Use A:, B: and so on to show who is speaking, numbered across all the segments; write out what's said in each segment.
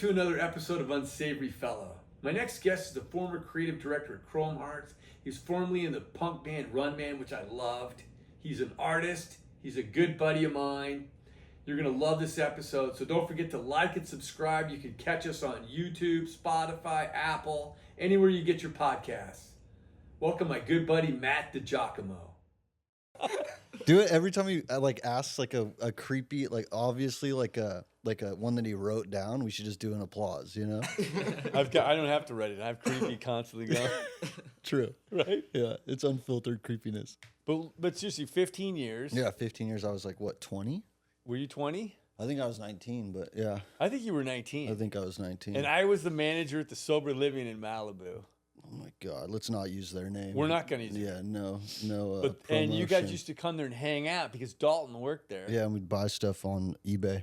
A: to another episode of Unsavory Fellow. My next guest is the former creative director of Chrome Hearts. He's formerly in the punk band Runman, which I loved. He's an artist. He's a good buddy of mine. You're going to love this episode, so don't forget to like and subscribe. You can catch us on YouTube, Spotify, Apple, anywhere you get your podcasts. Welcome my good buddy Matt DiGiacomo.
B: Do it every time he asks like a creepy, like obviously like a one that he wrote down. We should just do an applause, you know?
A: I don't have to write it. I have creepy constantly going.
B: True.
A: Right?
B: Yeah, it's unfiltered creepiness.
A: But seriously, 15 years.
B: Yeah, 15 years. I was like, what, 20?
A: Were you 20?
B: I think I was 19, but yeah.
A: I think you were 19.
B: I think I was 19.
A: And I was the manager at the Sober Living in Malibu.
B: Oh my God, let's not use their name.
A: We're not going to use it.
B: Yeah, no.
A: And you guys used to come there and hang out because Dalton worked there.
B: Yeah, and we'd buy stuff on eBay.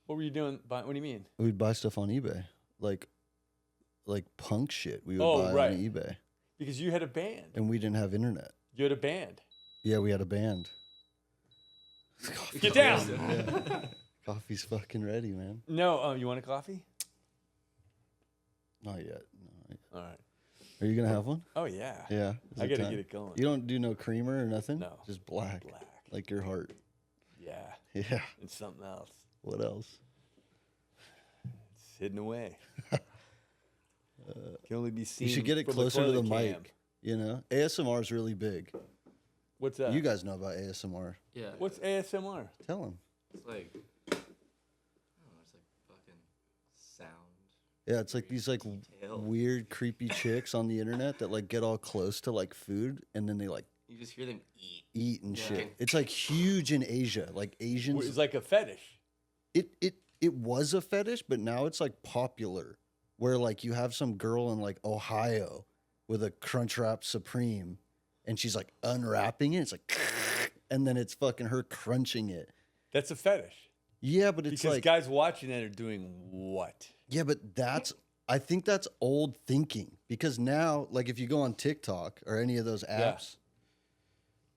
A: What were you doing? What do you mean?
B: We'd buy stuff on eBay, like punk shit. We would buy on eBay.
A: Because you had a band.
B: And we didn't have internet.
A: You had a band.
B: Yeah, we had a band.
A: Get down.
B: Yeah. Coffee's fucking ready, man.
A: No, you want a coffee?
B: Not yet. No.
A: All right.
B: Are you gonna have one?
A: Oh yeah.
B: Yeah.
A: I gotta get it going.
B: You don't do no creamer or nothing?
A: No.
B: Just black.
A: Black.
B: Like your heart.
A: Yeah.
B: Yeah.
A: And something else.
B: What else?
A: It's hidden away. Can only be seen.
B: You should get it closer to the mic. You know, ASMR is really big.
A: What's that?
B: You guys know about ASMR.
C: Yeah.
A: What's ASMR?
B: Tell them.
C: It's like, I don't know, it's like fucking sound.
B: Yeah, it's like these like weird, creepy chicks on the internet that like get all close to like food and then they like
C: you just hear them
B: eat and shit. It's like huge in Asia. Like Asians.
A: It's like a fetish.
B: It was a fetish, but now it's like popular. Where like you have some girl in like Ohio with a Crunchwrap Supreme and she's like unwrapping it. It's like, and then it's fucking her crunching it.
A: That's a fetish.
B: Yeah, but it's
A: because
B: like
A: guys watching that are doing what?
B: Yeah, but I think that's old thinking because now, like if you go on TikTok or any of those apps,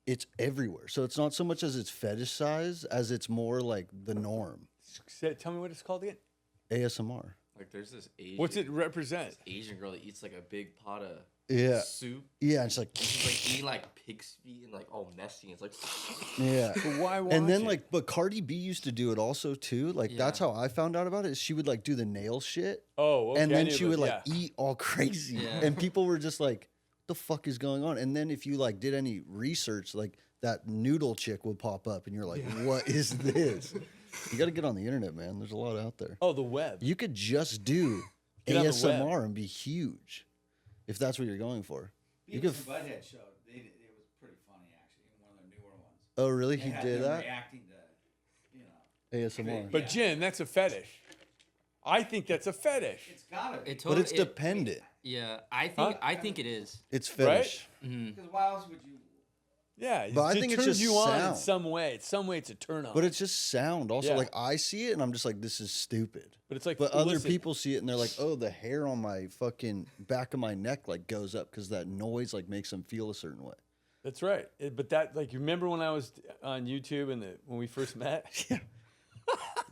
B: it's everywhere. So it's not so much as it's fetishized as it's more like the norm.
A: Tell me what it's called again.
B: ASMR.
C: Like there's this Asian.
A: What's it represent?
C: This Asian girl that eats like a big pot of soup.
B: Yeah, and it's like
C: she's like eating like pig's feet and like all messy. It's like
B: yeah.
A: But why?
B: And then like, but Cardi B used to do it also too. Like that's how I found out about it. Is she would like do the nail shit.
A: Oh, okay.
B: And then she would like eat all crazy, and people were just like, "What the fuck is going on?" And then if you like did any research, like that noodle chick would pop up, and you're like, "What is this?" You got to get on the internet, man. There's a lot out there.
A: Oh, the web.
B: You could just do ASMR and be huge, if that's what you're going for. You could.
D: Butthead show. It was pretty funny actually. One of their newer ones.
B: Oh, really? He did that.
D: Reacting to,
B: ASMR.
A: But Jen, that's a fetish. I think that's a fetish.
D: It's gotta be.
B: But it's dependent.
C: Yeah, I think it is.
B: It's fetish.
D: Because why else would you?
A: Yeah,
B: but I think
A: it
B: it's
A: turns
B: just
A: you
B: sound.
A: on in some way. Some way it's a turn on.
B: But it's just sound. Also,
A: Yeah.
B: like I see it and I'm just like, this is stupid.
A: But it's like,
B: but other people see it and they're like, oh, the hair on my fucking back of my neck like goes up because that noise like makes them feel a certain way.
A: That's right. But that like, you remember when I was on YouTube and when we first met?
B: Yeah.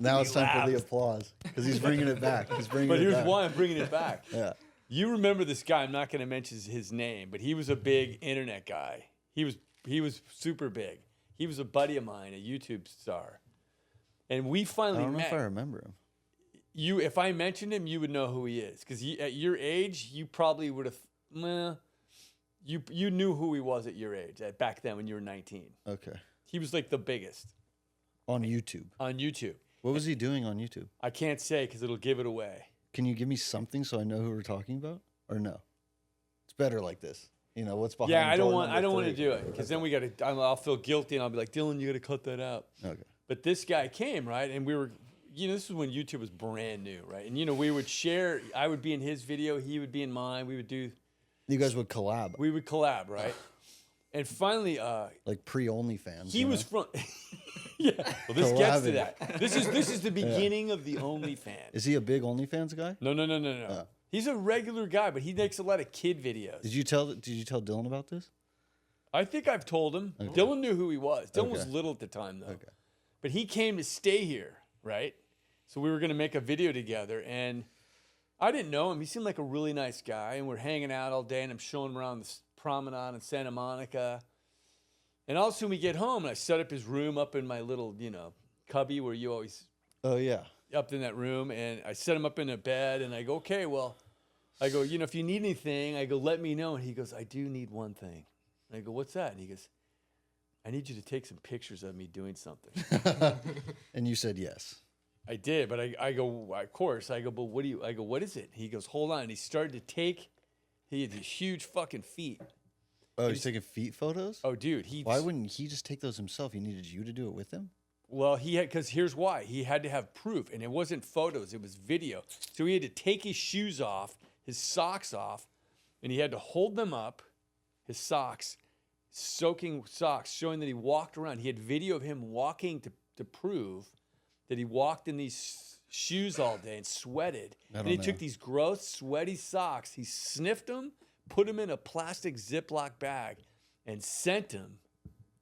B: Now it's time for the applause because he's bringing it back. He's bringing.
A: But
B: it
A: here's
B: back.
A: why I'm bringing it back.
B: Yeah.
A: You remember this guy? I'm not going to mention his name, but he was a big internet guy. He was super big. He was a buddy of mine, a YouTube star, and we finally met.
B: I don't know if I remember him.
A: If I mentioned him, you would know who he is because at your age, you probably would have. You knew who he was at your age, back then when you were 19.
B: Okay.
A: He was like the biggest
B: on YouTube.
A: On YouTube.
B: What was he doing on YouTube?
A: I can't say because it'll give it away.
B: Can you give me something so I know who we're talking about, or no? It's better like this. You know what's behind.
A: Yeah, I don't want to do it because then I'll feel guilty and I'll be like, Dylan, you got to cut that out. Okay. But this guy came, right, and we were, this is when YouTube was brand new, right, and we would share. I would be in his video, he would be in mine. We would do.
B: You guys would collab.
A: We would collab, right, and finally,
B: like pre-OnlyFans.
A: He was from. Yeah. Well, this gets to that. This is the beginning of the OnlyFans.
B: Is he a big OnlyFans guy?
A: No. He's a regular guy, but he makes a lot of kid videos.
B: Did you tell Dylan about this?
A: I think I've told him. Okay. Dylan knew who he was. Dylan was little at the time, though. Okay. But he came to stay here, right? So we were going to make a video together, and I didn't know him. He seemed like a really nice guy, and we're hanging out all day, and I'm showing him around this promenade in Santa Monica. And all of a sudden we get home, and I set up his room up in my little, cubby where you always
B: Oh yeah.
A: up in that room, and I set him up in a bed, and I go, okay, well, I go, if you need anything, I go, let me know. And he goes, I do need one thing. And I go, what's that? And he goes, I need you to take some pictures of me doing something.
B: And you said yes.
A: I did, but I go, of course. I go, but what is it? He goes, hold on. And he started to take, he had these huge fucking feet.
B: Oh, he's taking feet photos?
A: Oh, dude.
B: Why wouldn't he just take those himself? He needed you to do it with him?
A: Well, because here's why. He had to have proof, and it wasn't photos, it was video. So he had to take his shoes off, his socks off, and he had to hold them up, his socks, soaking socks, showing that he walked around. He had video of him walking to prove that he walked in these shoes all day and sweated. And he took these gross, sweaty socks, he sniffed them, put them in a plastic Ziploc bag, and sent them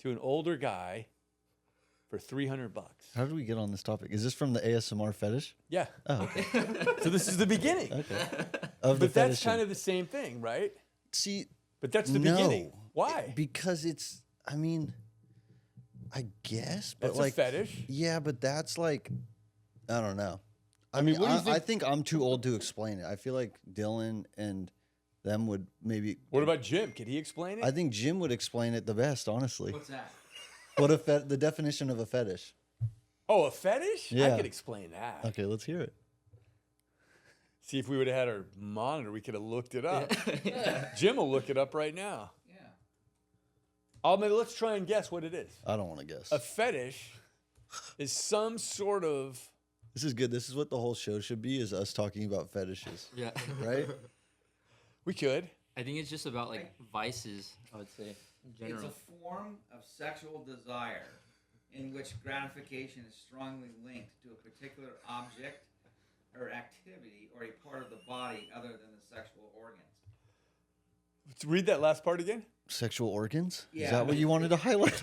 A: to an older guy for $300.
B: How did we get on this topic? Is this from the ASMR fetish?
A: Yeah.
B: Oh, okay.
A: So this is the beginning.
B: Okay.
A: But that's kind of the same thing, right?
B: See,
A: But that's the
B: no.
A: beginning. Why?
B: Because it's, I mean, I guess, but
A: That's
B: like
A: a fetish.
B: Yeah, but that's like, I don't know. I
A: mean,
B: mean,
A: what do you think?
B: I think I'm too old to explain it. I feel like Dylan and them would maybe.
A: What about Jim? Could he explain it?
B: I think Jim would explain it the best, honestly.
D: What's that?
B: What the definition of a fetish?
A: Oh, a fetish? I
B: Yeah.
A: could explain that.
B: Okay, let's hear it.
A: See, if we would have had our monitor, we could have looked it up.
C: Yeah.
A: Jim will look it up right now.
D: Yeah.
A: Let's try and guess what it is.
B: I don't want to guess.
A: A fetish is some sort of.
B: This is good. This is what the whole show should be: is us talking about fetishes,
C: Yeah.
B: right?
A: We could.
C: I think it's just about like vices, I would say, in general.
D: It's a form of sexual desire in which gratification is strongly linked to a particular object or activity or a part of the body other than the sexual organs.
A: Let's read that last part again.
B: Sexual organs? Is
D: Yeah.
B: that what you wanted to highlight?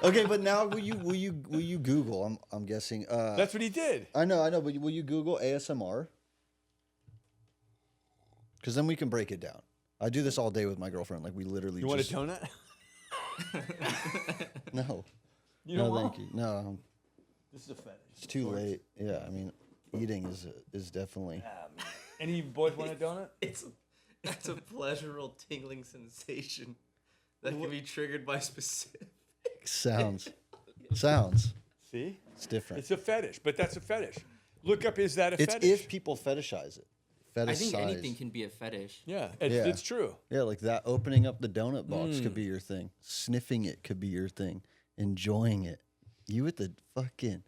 B: Okay, but now will you Google? I'm guessing.
A: That's what he did.
B: I know, but will you Google ASMR? Because then we can break it down. I do this all day with my girlfriend. Like we literally.
A: You want a donut?
B: No.
A: You don't
B: No,
A: want?
B: thank you. No,
A: This is a fetish.
B: it's too late. Yeah, I mean, eating is definitely.
A: Any boys want a donut?
C: It's a pleasurable tingling sensation that can be triggered by specific.
B: Sounds.
A: See?
B: It's different.
A: It's a fetish, but that's a fetish. Look up, is that a
B: It's
A: fetish?
B: if people fetishize it. Fetishize.
C: I think anything can be a fetish.
A: Yeah,
B: Yeah.
A: it's true.
B: Yeah, like that. Opening up the donut box could be your thing. Sniffing it could be your thing. Enjoying it. You with the fucking.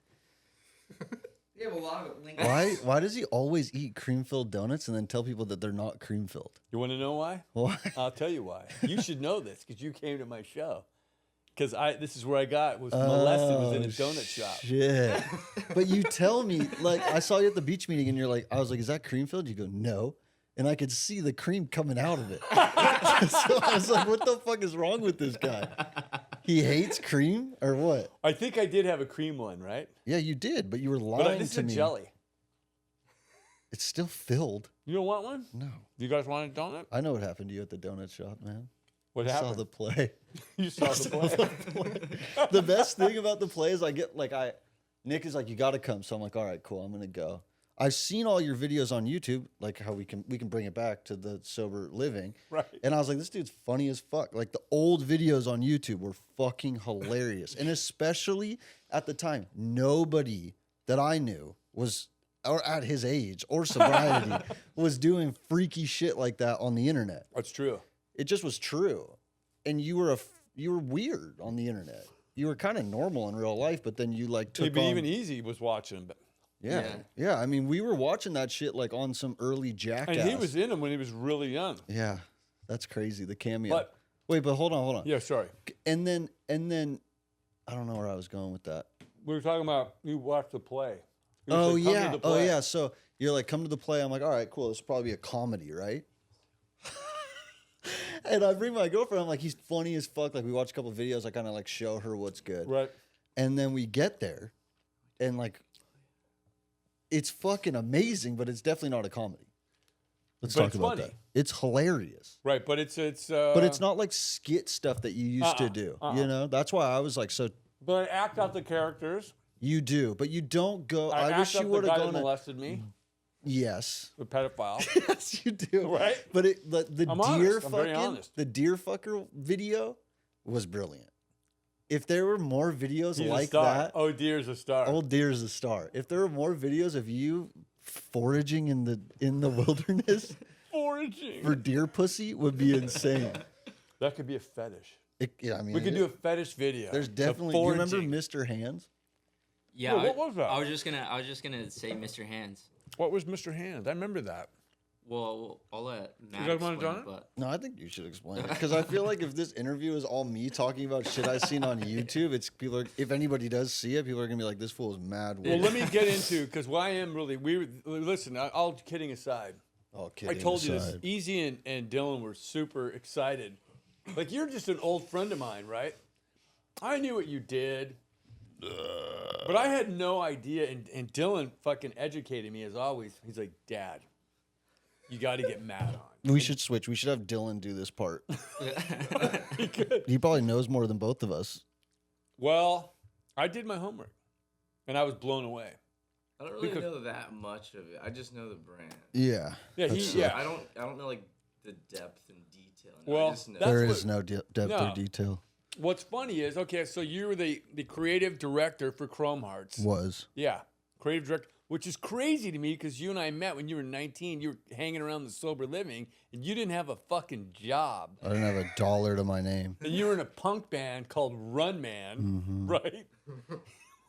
D: They have a lot of it linked.
B: Why does he always eat cream-filled donuts and then tell people that they're not cream-filled?
A: You want to know why?
B: Why?
A: I'll tell you why. You should know this because you came to my show. Because this is where I was molested, was in a donut shop.
B: Shit. But you tell me, like, I saw you at the beach meeting and I was like, is that cream-filled? You go, no. And I could see the cream coming out of it. So I was like, what the fuck is wrong with this guy? He hates cream or what?
A: I think I did have a cream one, right?
B: Yeah, you did, but you were
A: But
B: lying
A: this is
B: to
A: a
B: me.
A: jelly.
B: It's still filled.
A: You don't want one?
B: No.
A: Do you guys want a donut?
B: I know what happened to you at the donut shop, man.
A: What
B: I
A: happened?
B: saw the play.
A: You saw the play.
B: The best thing about the play is Nick is like, you got to come. So I'm like, all right, cool. I'm going to go. I've seen all your videos on YouTube, like how we can bring it back to the sober living.
A: Right.
B: And I was like, this dude's funny as fuck. Like the old videos on YouTube were fucking hilarious. And especially at the time, nobody that I knew was, or at his age or sobriety, was doing freaky shit like that on the internet.
A: That's true.
B: It just was true. And you were weird on the internet. You were kind of normal in real life, but then you like took
A: Maybe
B: on,
A: even Easy was watching, but
B: yeah. I mean, we were watching that shit like on some early Jackass.
A: and he was in them when he was really young.
B: Yeah, that's crazy. The cameo.
A: But
B: Wait, but hold on.
A: yeah, sorry.
B: And then, I don't know where I was going with that.
A: We were talking about you watched the play. You
B: Oh
A: said, "Come to
B: yeah,
A: the
B: oh
A: play."
B: yeah. So you're like, come to the play. I'm like, all right, cool. This will probably be a comedy, right? And I bring my girlfriend. I'm like, he's funny as fuck. Like we watch a couple videos. I kind of like show her what's good.
A: Right.
B: And then we get there, and like it's fucking amazing, but it's definitely not a comedy. Let's
A: But
B: talk
A: it's
B: about
A: funny.
B: that. It's hilarious.
A: Right, but it's
B: But it's not like skit stuff that you used to do. You know, that's why I was like, so
A: But I act out the characters.
B: you do, but you don't go.
A: I
B: I wish
A: act
B: you
A: out the
B: would
A: guy
B: have
A: that
B: gone.
A: molested me,
B: Yes.
A: the pedophile.
B: Yes, you do.
A: Right?
B: But the
A: I'm
B: deer
A: honest. I'm very
B: fucking
A: honest.
B: the deer fucker video was brilliant. If there were more videos
A: He's a
B: like
A: star.
B: that,
A: Oh, deer's a star.
B: old deer's a star. If there were more videos of you foraging in the wilderness
A: Foraging.
B: for deer pussy, would be insane.
A: That could be a fetish.
B: Yeah, I mean,
A: We could do a fetish video.
B: There's
A: of
B: definitely. Do you remember
A: foraging.
B: Mr. Hands?
E: Yeah,
A: Well, what was that?
E: I was just gonna say Mr. Hands.
A: What was Mr. Hands? I remember that.
E: Well, I'll let Matt
A: guys wanna
E: explain,
A: join it?
E: but
B: No, I think you should explain it because I feel like if this interview is all me talking about shit I've seen on YouTube, it's people. If anybody does see it, people are gonna be like, "This fool is mad."
A: Well,
B: Weird.
A: let me get into because why I am really. Listen. All kidding aside,
B: Oh,
A: I
B: kidding
A: told you this.
B: aside.
A: Easy and Dylan were super excited. Like you're just an old friend of mine, right? I knew what you did, but I had no idea. And Dylan fucking educated me as always. He's like, Dad, you got to get Matt on.
B: We should switch. We should have Dylan do this part.
A: He could.
B: He probably knows more than both of us.
A: Well, I did my homework, and I was blown away.
C: I don't really
A: Because-
C: know that much of it. I just know the brand.
B: Yeah.
A: Yeah,
B: That's-
A: yeah.
C: I don't know like the depth and detail.
A: Well,
C: I just know.
A: that's
B: There
A: what-
B: is no depth or
A: No.
B: detail.
A: What's funny is, okay, so you were the creative director for Chrome Hearts.
B: Was.
A: Yeah, creative director, which is crazy to me because you and I met when you were 19. You were hanging around the sober living, and you didn't have a fucking job.
B: I didn't have a dollar to my name.
A: And you were in a punk band called Runman,
B: Mm-hmm.
A: right?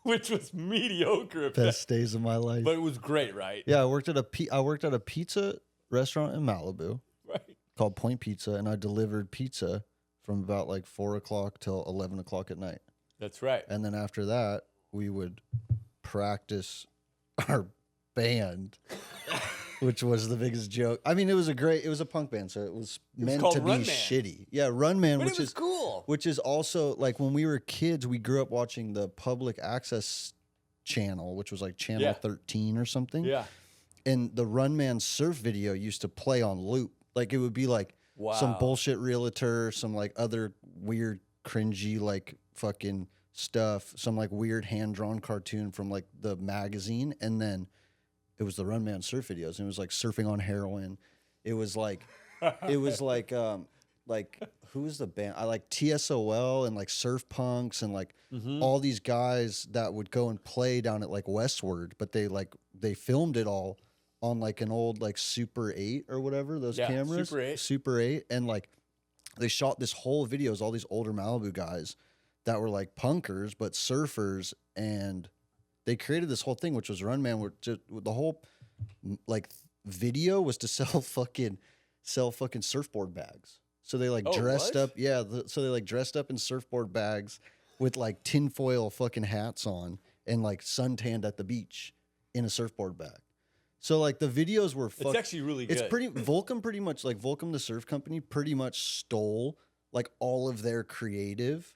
A: Which was mediocre, at
B: Best
A: best,
B: days of my life.
A: but it was great, right?
B: Yeah, I worked at a pizza restaurant in Malibu
A: Right.
B: called Point Pizza, and I delivered pizza from about like 4 o'clock till 11 o'clock at night.
A: That's right.
B: And then after that, we would practice our band, which was the biggest joke. I mean, it was a punk band, so it was meant
A: called
B: to be
A: Runman.
B: shitty. Yeah, Runman,
A: But
B: which
A: it was
B: is
A: cool.
B: which is also like when we were kids, we grew up watching the public access channel, which was like channel
A: Yeah.
B: 13 or something.
A: Yeah.
B: And the Runman surf video used to play on loop. Like it would be like some
A: Wow.
B: bullshit realtor, some like other weird cringy like fucking stuff, some like weird hand-drawn cartoon from like the magazine, and then it was the Runman surf videos, and it was like surfing on heroin. It was like who was the band? I like TSOL and like Surf Punks and like all these guys that would go and play down at like Westward, but they filmed it all on like an old like Super 8 or whatever, those
A: Yeah,
B: cameras.
A: Super 8.
B: Super 8. And like they shot this whole video, all these older Malibu guys that were like punkers but surfers, and they created this whole thing which was Runman, where the whole like video was to sell fucking surfboard bags. So they like
A: Oh,
B: dressed
A: what?
B: up, yeah. So they like dressed up in surfboard bags with like tinfoil fucking hats on and like suntanned at the beach in a surfboard bag. So like the videos were
A: It's actually really good.
B: It's Volcom pretty much like Volcom the surf company pretty much stole like all of their creative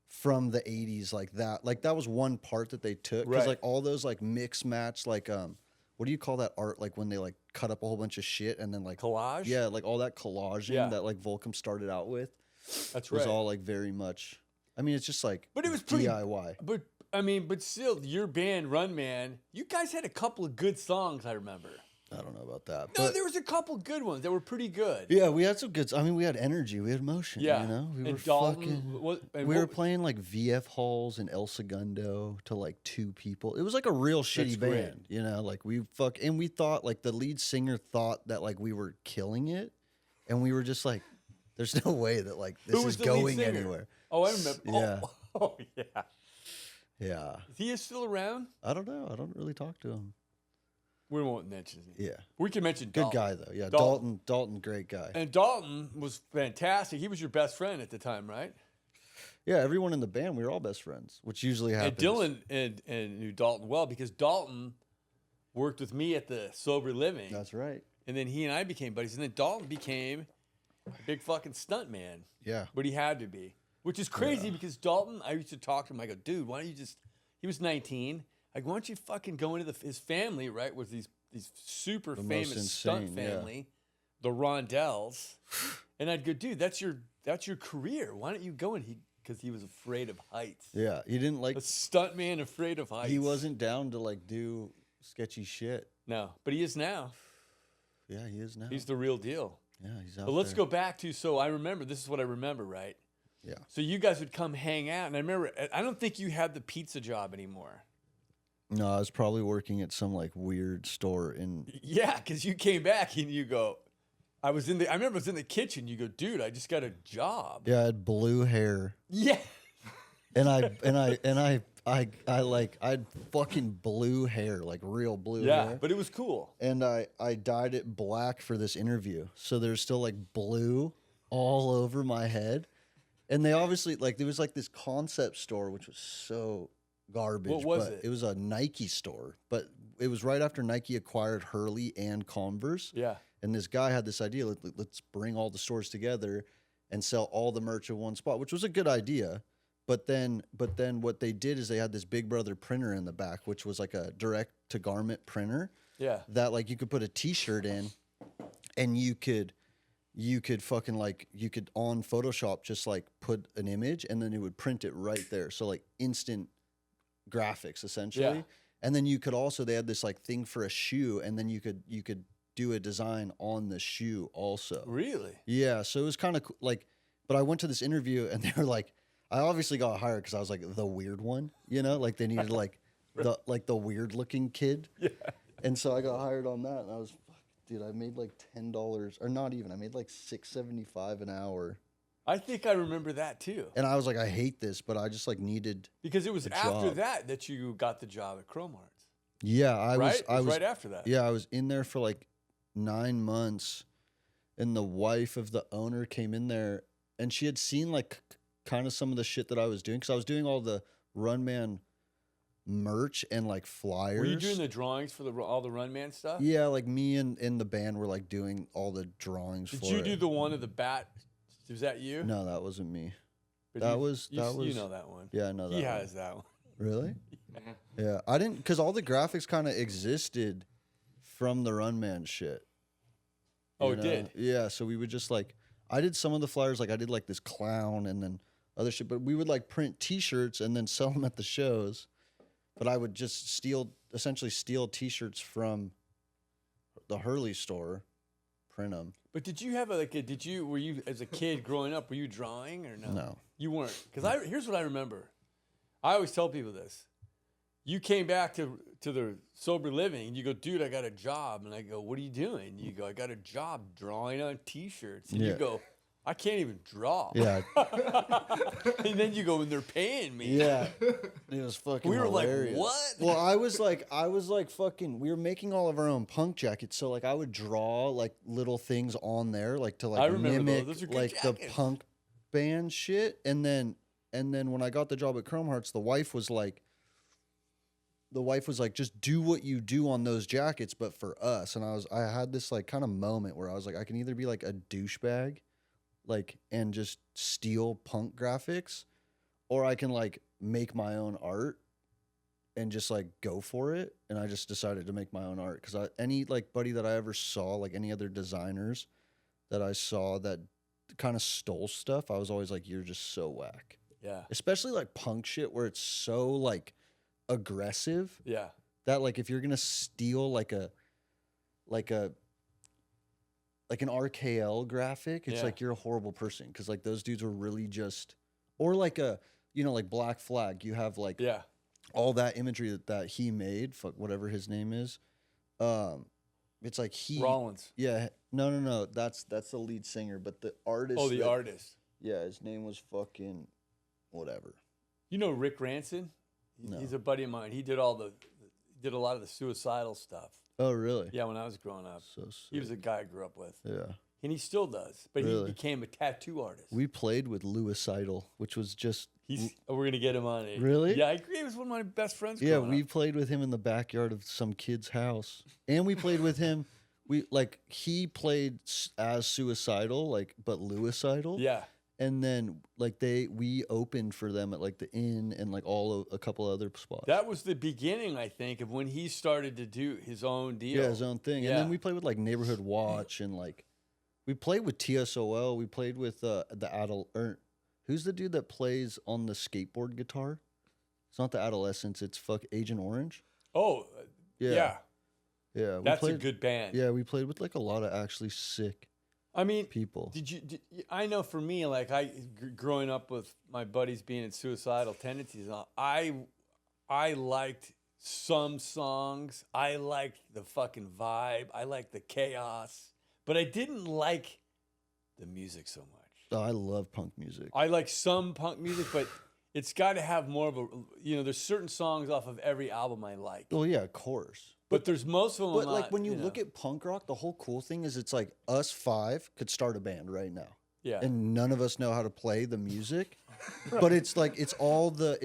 B: from the 80s, like that was one part that they took, because
A: Right.
B: like all those like mix match like what do you call that art, like when they like cut up a whole bunch of shit and then like
A: Collage?
B: yeah, like all that collaging
A: Yeah.
B: that like Volcom started out with
A: That's
B: was
A: right.
B: all like very much, I mean it's just like
A: But it was pretty
B: DIY.
A: But I mean, but still, your band Runman, you guys had a couple of good songs. I remember.
B: I don't know about that,
A: No,
B: but
A: there was a couple good ones that were pretty good.
B: yeah, we had some good. I mean, we had energy, we had emotion.
A: Yeah.
B: You know, we
A: And
B: were
A: Dalton,
B: fucking.
A: and
B: We were
A: what-
B: playing like VF halls in El Segundo to like 2 people. It was like a real shitty
A: great.
B: band, you know. Like we thought like the lead singer thought that like we were killing it, and we were just like, "There's no way that like this
A: Who was
B: is
A: the lead
B: going
A: singer?
B: anywhere."
A: Oh, I remember.
B: Yeah.
A: Oh, yeah.
B: Yeah,
A: Is he still around?
B: I don't know. I don't really talk to him.
A: We won't mention his name.
B: Yeah,
A: We can mention
B: good
A: Dalton.
B: guy though. Yeah,
A: Dalton.
B: Dalton, great guy.
A: And Dalton was fantastic. He was your best friend at the time, right?
B: Yeah, everyone in the band, we were all best friends, which usually happens.
A: And Dylan and knew Dalton well because Dalton worked with me at the Sober Living.
B: That's right.
A: And then he and I became buddies. And then Dalton became a big fucking stunt man.
B: Yeah.
A: But he had to be. Which is crazy because Dalton, I used to talk to him. I go, dude, why don't you just. He was 19. Like, why don't you fucking go into his family, right? With these super
B: The most
A: famous stunt
B: insane, yeah.
A: family, the Rondells. And I'd go, dude, that's your career. Why don't you go in? Because he was afraid of heights.
B: Yeah, he didn't like.
A: A stunt man afraid of heights.
B: He wasn't down to like do sketchy shit.
A: No, but he is now.
B: Yeah, he is now.
A: He's the real deal.
B: Yeah, he's out
A: But let's
B: there.
A: go back to, so I remember, this is what I remember, right?
B: Yeah.
A: So you guys would come hang out, and I remember, I don't think you had the pizza job anymore.
B: No, I was probably working at some like weird store in.
A: Yeah, because you came back and you go, I remember I was in the kitchen, you go, dude, I just got a job.
B: Yeah, I had blue hair,
A: Yeah.
B: and I had fucking blue hair, like real blue
A: Yeah,
B: hair.
A: but it was cool.
B: And I dyed it black for this interview, so there's still like blue all over my head. And they obviously like there was like this concept store which was so garbage.
A: What was
B: but
A: it?
B: It was a Nike store, but it was right after Nike acquired Hurley and Converse.
A: Yeah.
B: And this guy had this idea: let's bring all the stores together and sell all the merch at one spot, which was a good idea. But then what they did is they had this Big Brother printer in the back, which was like a direct to garment printer
A: Yeah.
B: that like you could put a T-shirt in, and you could fucking like you could on Photoshop just like put an image and then it would print it right there. So like instant graphics essentially.
A: Yeah.
B: And then you could also, they had this like thing for a shoe, and then you could do a design on the shoe also.
A: Really?
B: Yeah. So it was kind of like, but I went to this interview and they were like, I obviously got hired because I was like the weird one, you know, like they needed like the weird looking kid.
A: Yeah.
B: And so I got hired on that, and I was, dude, I made like $10 or not even. I made like $6.75 an hour.
A: I think I remember that too.
B: And I was like, I hate this, but I just like needed.
A: Because it was
B: a
A: after
B: job.
A: that you got the job at Chrome Hearts.
B: Yeah, I
A: Right?
B: was
A: right after that.
B: Yeah, I was in there for like 9 months, and the wife of the owner came in there, and she had seen like kind of some of the shit that I was doing, because I was doing all the Runman merch and like flyers.
A: Were you doing the drawings for all the Runman stuff?
B: Yeah, like me and the band were like doing all the drawings.
A: Did
B: for
A: you
B: it.
A: do the one of the bat? Was that you?
B: No, that wasn't me.
A: But
B: that
A: you-
B: was-
A: you,
B: that
A: You
B: was-
A: know that one.
B: Yeah, I know that.
A: He
B: one.
A: has that one.
B: Really?
E: Yeah.
B: Yeah, I didn't, because all the graphics kind of existed from the Runman shit.
A: Oh,
B: you
A: it
B: know?
A: did?
B: Yeah, so we would just like, I did some of the flyers, like I did like this clown and then other shit, but we would like print T-shirts and then sell them at the shows. But I would just essentially steal T-shirts from the Hurley store, print them.
A: But did you have were you as a kid growing up, were you drawing or no?
B: No.
A: You weren't. Because here's what I remember. I always tell people this. You came back to the sober living and you go, dude, I got a job. And I go, what are you doing? You go, I got a job drawing on T-shirts. And you
B: Yeah.
A: go, I can't even draw.
B: Yeah.
A: And then you go, and they're paying me.
B: Yeah. It was fucking
A: We were like,
B: hilarious.
A: what?
B: Well, I was like fucking, we were making all of our own punk jackets. So like I would draw like little things on there, like to like
A: I remember those.
B: mimic
A: Those are good
B: like the
A: jackets.
B: punk band shit. And then when I got the job at Chrome Hearts, the wife was like, just do what you do on those jackets, but for us. And I had this like kind of moment where I was like, I can either be like a douchebag, like, and just steal punk graphics, or I can like make my own art and just like go for it. And I just decided to make my own art, because any like buddy that I ever saw, like any other designers that I saw that kind of stole stuff, I was always like, you're just so whack.
A: Yeah.
B: Especially like punk shit where it's so like aggressive
A: Yeah.
B: that like if you're gonna steal like an RKL graphic, it's
A: Yeah.
B: like you're a horrible person, because like those dudes were really just, or like like Black Flag, you have like
A: Yeah.
B: all that imagery that he made, fuck whatever his name is, it's like
A: Rollins.
B: yeah, no, that's the lead singer, but the artist,
A: Oh, the artist.
B: yeah, his name was fucking whatever.
A: You know Rick Ranson?
B: No.
A: He's a buddy of mine. He did a lot of the suicidal stuff.
B: Oh really?
A: Yeah, when I was growing up.
B: So
A: He was
B: sick.
A: a guy I grew up with.
B: Yeah.
A: And he still does. But
B: Really?
A: he became a tattoo artist.
B: We played with Louis Idol, which was just
A: We're going to get him on it.
B: Really?
A: Yeah, I agree. He was one of my best friends.
B: yeah.
A: growing
B: We
A: up.
B: played with him in the backyard of some kid's house, and we played with him. He played as Suicidal, like but Louis Idol.
A: Yeah.
B: and then like we opened for them at like the Inn and like a couple other spots.
A: That was the beginning, I think, of when he started to do his own deal.
B: Yeah, his own thing.
A: Yeah.
B: And then we played with like Neighborhood Watch and like we played with TSOL. We played with who's the dude that plays on the skateboard guitar? It's not the Adolescents. It's Agent Orange.
A: Oh, yeah.
B: Yeah, we
A: That's
B: played,
A: a good band.
B: Yeah, we played with like a lot of actually sick
A: I mean,
B: people.
A: I know for me, like growing up with my buddies being in suicidal tendencies, I liked some songs. I liked the fucking vibe. I liked the chaos, but I didn't like the music so much.
B: Oh, I love punk music.
A: I like some punk music, but it's got to have more of a, there's certain songs off of every album I like.
B: Well, yeah, of course.
A: But there's most of them.
B: But like when you look at punk rock, the whole cool thing is it's like us 5 could start a band right now.
A: Yeah.
B: And none of us know how to play the music. But it's like it's all the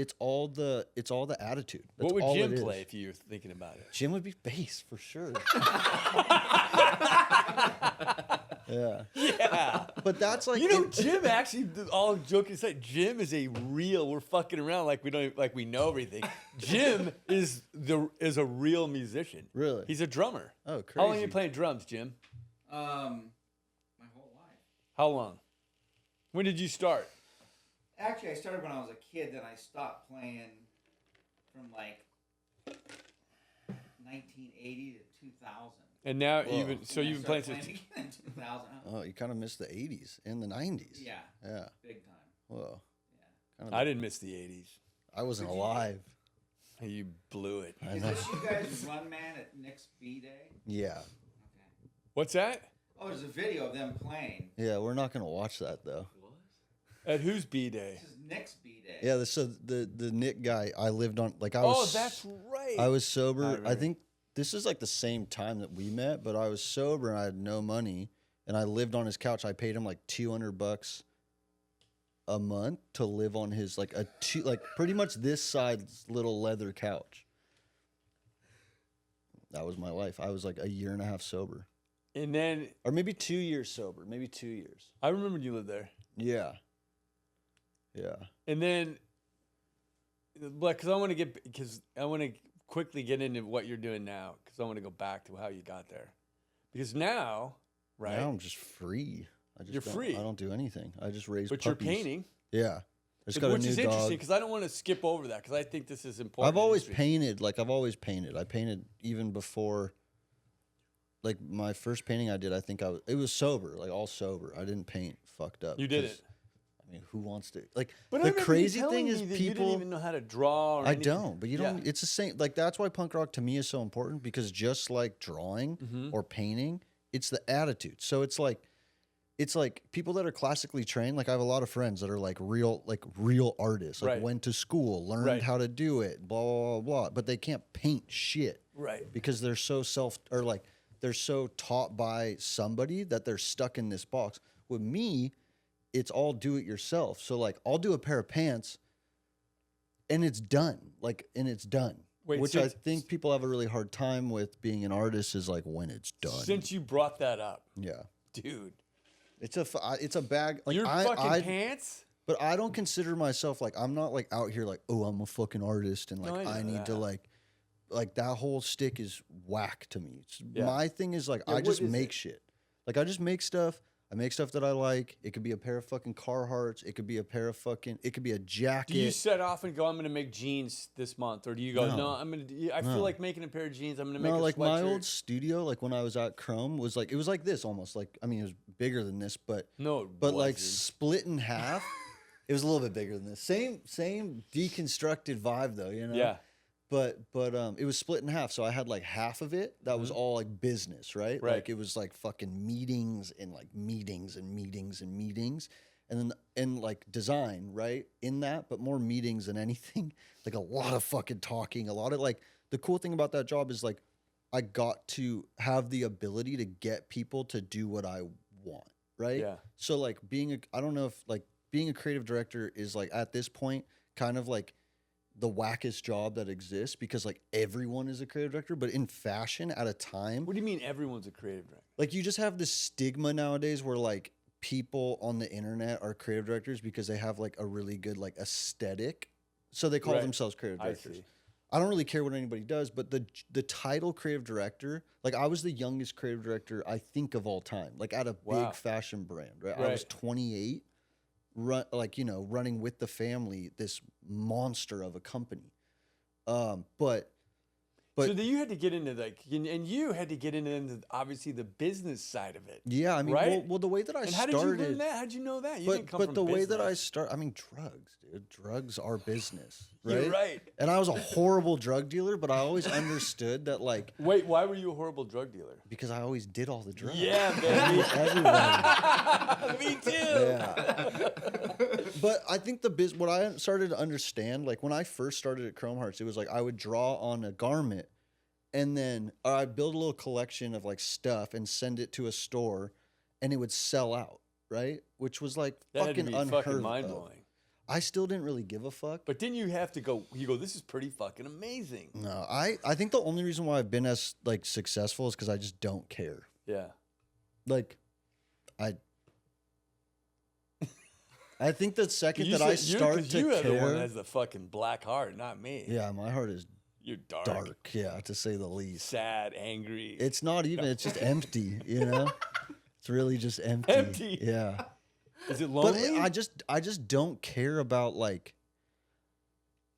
B: attitude. That's
A: What would
B: all
A: Jim
B: it is.
A: play if you were thinking about it?
B: Jim would be bass for sure. Yeah.
A: Yeah.
B: But that's like
A: Jim actually, all joking aside, Jim is we're fucking around like we know everything. Jim is a real musician.
B: Really?
A: He's a drummer.
B: Oh, crazy.
A: How long have you playing drums, Jim?
D: My whole life.
A: How long? When did you start?
D: Actually, I started when I was a kid. Then I stopped playing from like 1980 to 2000.
A: And now
B: Whoa.
A: you've been playing
D: again
A: since.
D: in 2000.
B: Oh, you kind of missed the 80s and the 90s.
D: Yeah,
B: Yeah.
D: big time.
B: Whoa.
D: Yeah.
B: Kind
A: I didn't miss the 80s.
B: I wasn't
D: Did you?
B: alive.
A: You blew it.
B: I
D: Is
B: know.
D: this you guys Runman at Nick's B-Day?
B: Yeah.
D: Okay.
A: What's that?
D: Oh, there's a video of them playing.
B: Yeah, we're not going to watch that though.
A: At whose B-Day?
D: This is Nick's B-Day.
B: Yeah, so the Nick guy I lived on, like I was.
A: Oh, that's right.
B: I was sober. I
A: remember.
B: think this is like the same time that we met, but I was sober and I had no money, and I lived on his couch. I paid him like $200 a month to live on his like pretty much this side's little leather couch. That was my life. I was like a year and a half sober,
A: And then
B: or maybe 2 years sober, maybe 2 years.
A: I remember you lived there.
B: Yeah. Yeah.
A: And then, because I want to quickly get into what you're doing now, because I want to go back to how you got there. Because now, right?
B: Now I'm just free.
A: You're free.
B: I don't do anything. I just raise
A: But
B: puppies.
A: you're painting,
B: Yeah. I just got a
A: which
B: new
A: is
B: dog.
A: interesting because I don't want to skip over that because I think this is important.
B: I've always
A: industry.
B: painted. Like I've always painted. I painted even before. Like my first painting I did, I think it was sober, like all sober. I didn't paint fucked up.
A: You did
B: 'cause,
A: it.
B: I mean, who wants to like?
A: But I
B: the
A: remember you
B: crazy
A: telling
B: thing
A: me
B: is
A: that you
B: people.
A: didn't even know how to draw. Or
B: I
A: anything.
B: don't, but you don't.
A: Yeah.
B: It's the same. Like that's why punk rock to me is so important because just like drawing
A: Mm-hmm.
B: or painting, it's the attitude. So it's like people that are classically trained. Like I have a lot of friends that are like real artists. Like
A: Right.
B: went to school, learned
A: Right.
B: how to do it, blah blah blah blah. But they can't paint shit
A: Right.
B: because they're so they're so taught by somebody that they're stuck in this box. With me, it's all do it yourself. So like I'll do a pair of pants and it's done.
A: Wait,
B: Which I think people have a really hard time with being an artist is like when it's done.
A: Since you brought that up,
B: Yeah.
A: dude,
B: It's a bag. Like
A: your fucking pants.
B: But I don't consider myself like I'm not like out here like, oh, I'm a fucking artist and
A: No,
B: like
A: I
B: I
A: know
B: need to
A: that.
B: like that whole stick is whack to me.
A: Yeah.
B: My thing is like
A: Yeah,
B: I
A: what
B: just
A: is
B: make
A: it?
B: shit. Like I just make stuff. I make stuff that I like. It could be a pair of fucking Carhartts. It could be a pair of fucking. It could be a jacket.
A: Do you set off and go, I'm going to make jeans this month? Or do you go,
B: No.
A: no, I'm going to, I
B: No.
A: feel like making a pair of jeans. I'm going to make
B: No,
A: a
B: like my
A: sweatshirt.
B: old studio, like when I was at Chrome, was like it was like this almost. Like I mean, it was bigger than this, but
A: No, it
B: like
A: wasn't.
B: split in half. It was a little bit bigger than this. Same deconstructed vibe though, you know.
A: Yeah.
B: But it was split in half, so I had like half of it that was all like business, right?
A: Right.
B: Like it was like fucking meetings and like meetings and meetings and meetings, and then and like design, right? In that, but more meetings than anything. Like a lot of fucking talking, a lot of like the cool thing about that job is like I got to have the ability to get people to do what I want, right?
A: Yeah.
B: So like I don't know if like being a creative director is like at this point kind of like the wackest job that exists because like everyone is a creative director, but in fashion at a time,
A: What do you mean everyone's a creative director?
B: like you just have this stigma nowadays where like people on the internet are creative directors because they have like a really good like aesthetic. So they call
A: Right.
B: themselves creative
A: I
B: directors.
A: see.
B: I don't really care what anybody does, but the title creative director, like I was the youngest creative director I think of all time, like at a
A: Wow.
B: big fashion brand, right? I was
A: Right.
B: 28, running with the family, this monster of a company. But
A: So then you had to get into like, and you had to get into obviously the business side of it.
B: yeah, I mean,
A: Right?
B: well, the way that I
A: And how
B: started,
A: did you learn that? How'd you know that? You didn't come
B: but
A: from
B: the way that I
A: business.
B: start, I mean, drugs, dude, drugs are business, right?
A: You're right.
B: And I was a horrible drug dealer, but I always understood that, like,
A: Wait, why were you a horrible drug dealer?
B: because I always did all the drugs.
A: Yeah, baby.
B: Everybody.
A: Me too.
B: Yeah. But I think what I started to understand, like when I first started at Chrome Hearts, it was like I would draw on a garment and then I'd build a little collection of like stuff and send it to a store and it would sell out, right? Which was like
A: That had to
B: fucking
A: be
B: unheard
A: fucking
B: of.
A: mind blowing.
B: I still didn't really give a fuck.
A: But didn't you have to go? You go. This is pretty fucking amazing.
B: No, I think the only reason why I've been as like successful is because I just don't care.
A: Yeah.
B: Like, I think the second
A: You
B: that I
A: said-
B: start
A: 'cause
B: to
A: you are the one that
B: care,
A: has the fucking black heart, not me.
B: yeah, my heart is
A: You're dark,
B: dark, yeah, to say the least.
A: sad, angry.
B: It's not even; it's just empty. You know, it's really just empty.
A: Empty.
B: Yeah.
A: Is it
B: But
A: lonely?
B: I just don't care about like.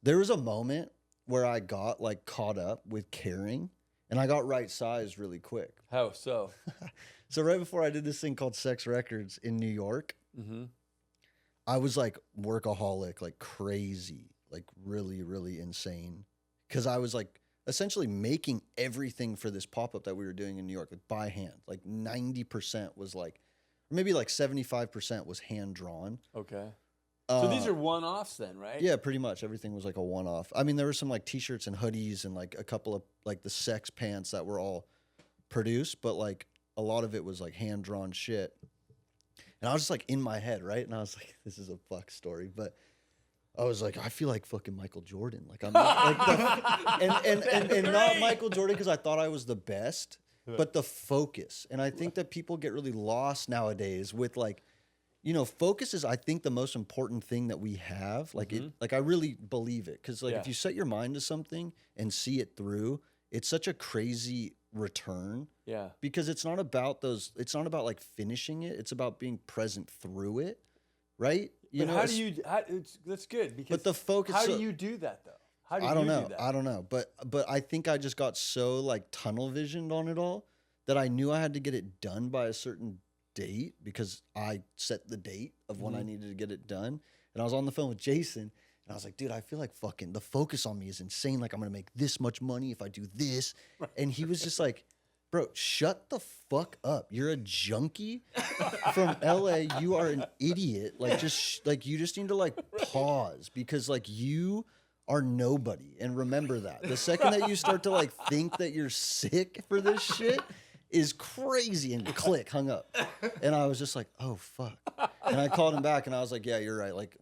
B: There was a moment where I got like caught up with caring, and I got right sized really quick.
A: How so?
B: So right before I did this thing called Sex Records in New York,
A: Mm-hmm.
B: I was like workaholic, like crazy, like really, really insane. Because I was like essentially making everything for this pop up that we were doing in New York, like by hand. Like 90% was like, or maybe like 75% was hand drawn.
A: Okay. So these are one-offs then, right?
B: Yeah, pretty much everything was like a one off. I mean, there were some like t-shirts and hoodies and like a couple of like the sex pants that were all produced, but like a lot of it was like hand drawn shit. And I was just like in my head, right? And I was like, this is a fuck story, but I was like, I feel like fucking Michael Jordan. Like I'm like and not Michael Jordan because I thought I was the best, but the focus. And I think that people get really lost nowadays with like, you know, focus is I think the most important thing that we have. Like it, like I really believe it because like
A: Yeah.
B: if you set your mind to something and see it through, it's such a crazy return.
A: Yeah.
B: Because it's not about like finishing it. It's about being present through it, right?
A: But how do you? That's good because.
B: But the focus.
A: How
B: so-
A: do you do that though? How do
B: I don't
A: you
B: know.
A: do that?
B: I don't know. But I think I just got so like tunnel visioned on it all that I knew I had to get it done by a certain date because I set the date of when I needed to get it done. And I was on the phone with Jason and I was like, dude, I feel like fucking the focus on me is insane. Like I'm gonna make this much money if I do this. And he was just like, bro, shut the fuck up. You're a junkie from LA. You are an idiot. Like just like you just need to like pause because like you are nobody. And remember that. The second that you start to like think that you're sick for this shit is crazy and click, hung up. And I was just like, oh fuck. And I called him back and I was like, yeah, you're right. Like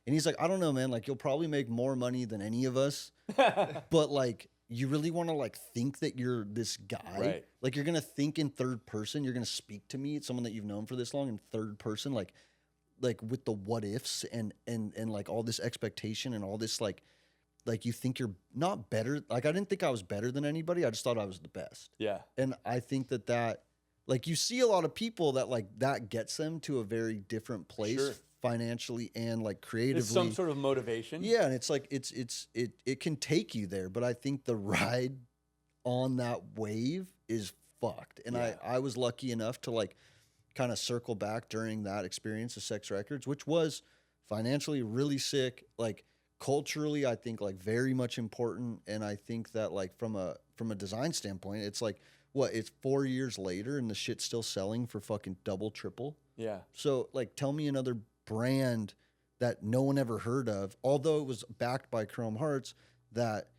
B: and he's like, I don't know, man. Like you'll probably make more money than any of us. But like you really want to like think that you're this guy.
A: Right.
B: Like you're gonna think in third person. You're gonna speak to me, someone that you've known for this long in third person, like with the what ifs and like all this expectation and all this like you think you're not better. Like I didn't think I was better than anybody. I just thought I was the best.
A: Yeah.
B: And I think that like you see a lot of people that like that gets them to a very different place
A: Sure.
B: financially and like creatively.
A: It's some sort of motivation.
B: Yeah, and it's like it can take you there, but I think the ride on that wave is fucked. And
A: Yeah.
B: I was lucky enough to like kind of circle back during that experience of Sex Records, which was financially really sick, like culturally I think like very much important. And I think that like from a design standpoint, it's like it's 4 years later and the shit's still selling for fucking double, triple.
A: Yeah.
B: So like tell me another brand that no one ever heard of, although it was backed by Chrome Hearts, that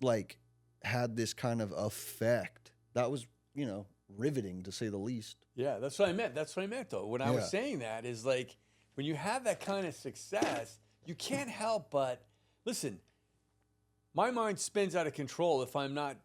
B: like had this kind of effect that was, you know, riveting to say the least.
A: Yeah, that's what I meant. That's what I meant, though. When I was
B: Yeah.
A: saying that is like when you have that kind of success, you can't help but listen. My mind spins out of control if I'm not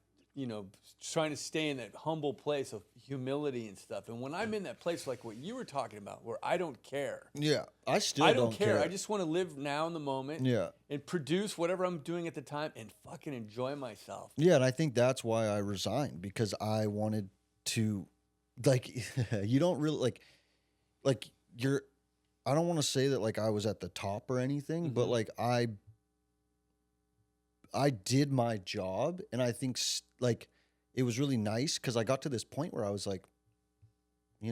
A: trying to stay in that humble place of humility and stuff. And when I'm in that place, like what you were talking about, where I don't care.
B: Yeah, I still
A: I
B: don't care.
A: I just want to live now in the moment.
B: Yeah.
A: And produce whatever I'm doing at the time and fucking enjoy myself.
B: Yeah, and I think that's why I resigned, because I wanted to, like, you don't really like you're. I don't want to say that like I was at the top or anything, but like I did my job, and I think like it was really nice because I got to this point where I was like,
A: you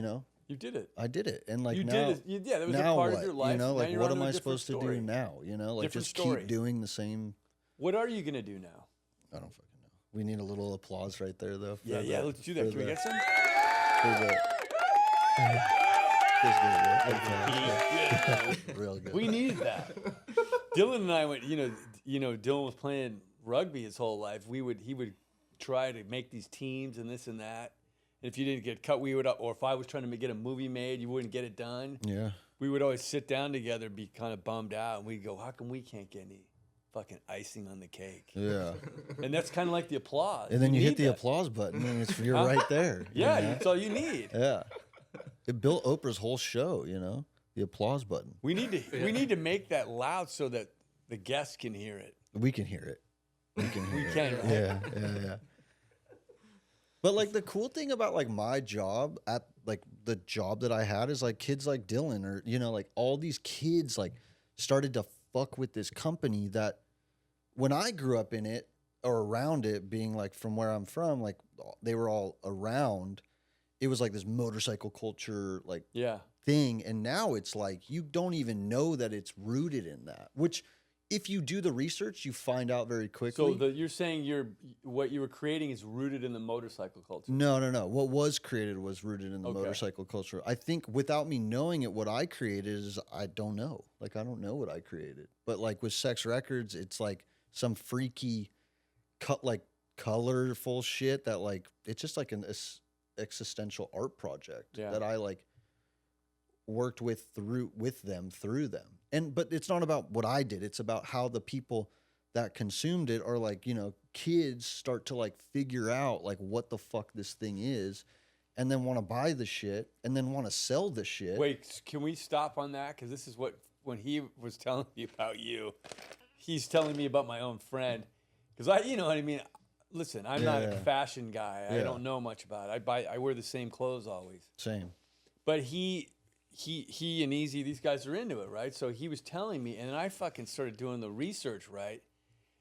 A: did it.
B: I did it, and like
A: You
B: now,
A: did it. Yeah, that was a
B: now
A: part
B: what?
A: of your life. Now
B: Like
A: you're
B: what
A: on
B: am
A: to a
B: I
A: different
B: supposed to
A: story.
B: do now? Like
A: Different
B: just
A: story.
B: keep doing the same.
A: What are you gonna do now?
B: I don't fucking know. We need a little applause right there, though.
A: Yeah, let's do that.
B: for
A: Can we
B: the-
A: get some?
B: for the- Feels good, yeah. Real good.
A: We needed that. Dylan and I went. Dylan was playing rugby his whole life. He would try to make these teams and this and that. And if you didn't get cut, we would. Or if I was trying to get a movie made, you wouldn't get it done.
B: Yeah.
A: We would always sit down together and be kind of bummed out. And we'd go, "How come we can't get any fucking icing on the cake?"
B: Yeah.
A: And that's kind of like the applause.
B: And then you hit
A: need
B: the
A: that.
B: applause button, and you're right there.
A: Yeah,
B: you know?
A: that's all you need.
B: Yeah. It built Oprah's whole show, the applause button.
A: We need to make that loud so that the guests can hear it.
B: We can hear it. We can hear it.
A: can, right?
B: Yeah. But like the cool thing about like my job at like the job that I had is like kids like Dylan or like all these kids like started to fuck with this company that when I grew up in it or around it, being like from where I'm from, like they were all around. It was like this motorcycle culture like thing, and now it's like you don't even know that it's rooted in that, which if you do the research you find out very quickly.
A: So you're saying what you were creating is rooted in the motorcycle culture.
B: No. What was created was rooted in the motorcycle culture. I think without me knowing it, what I created is I don't know. Like I don't know what I created. But like with Sex Records, it's like some freaky colorful shit that like it's just like an existential art project that I like worked through them. But it's not about what I did. It's about how the people that consumed it are like, kids start to like figure out like what the fuck this thing is and then want to buy the shit and then want to sell the shit.
A: Wait, can we stop on that? Because this is when he was telling me about you, he's telling me about my own friend. Because you know what I mean? Listen, I'm not a fashion guy. I don't know much about it. I wear the same clothes always.
B: Same.
A: But he and Easy, these guys are into it, right? So he was telling me, and I fucking started doing the research, right?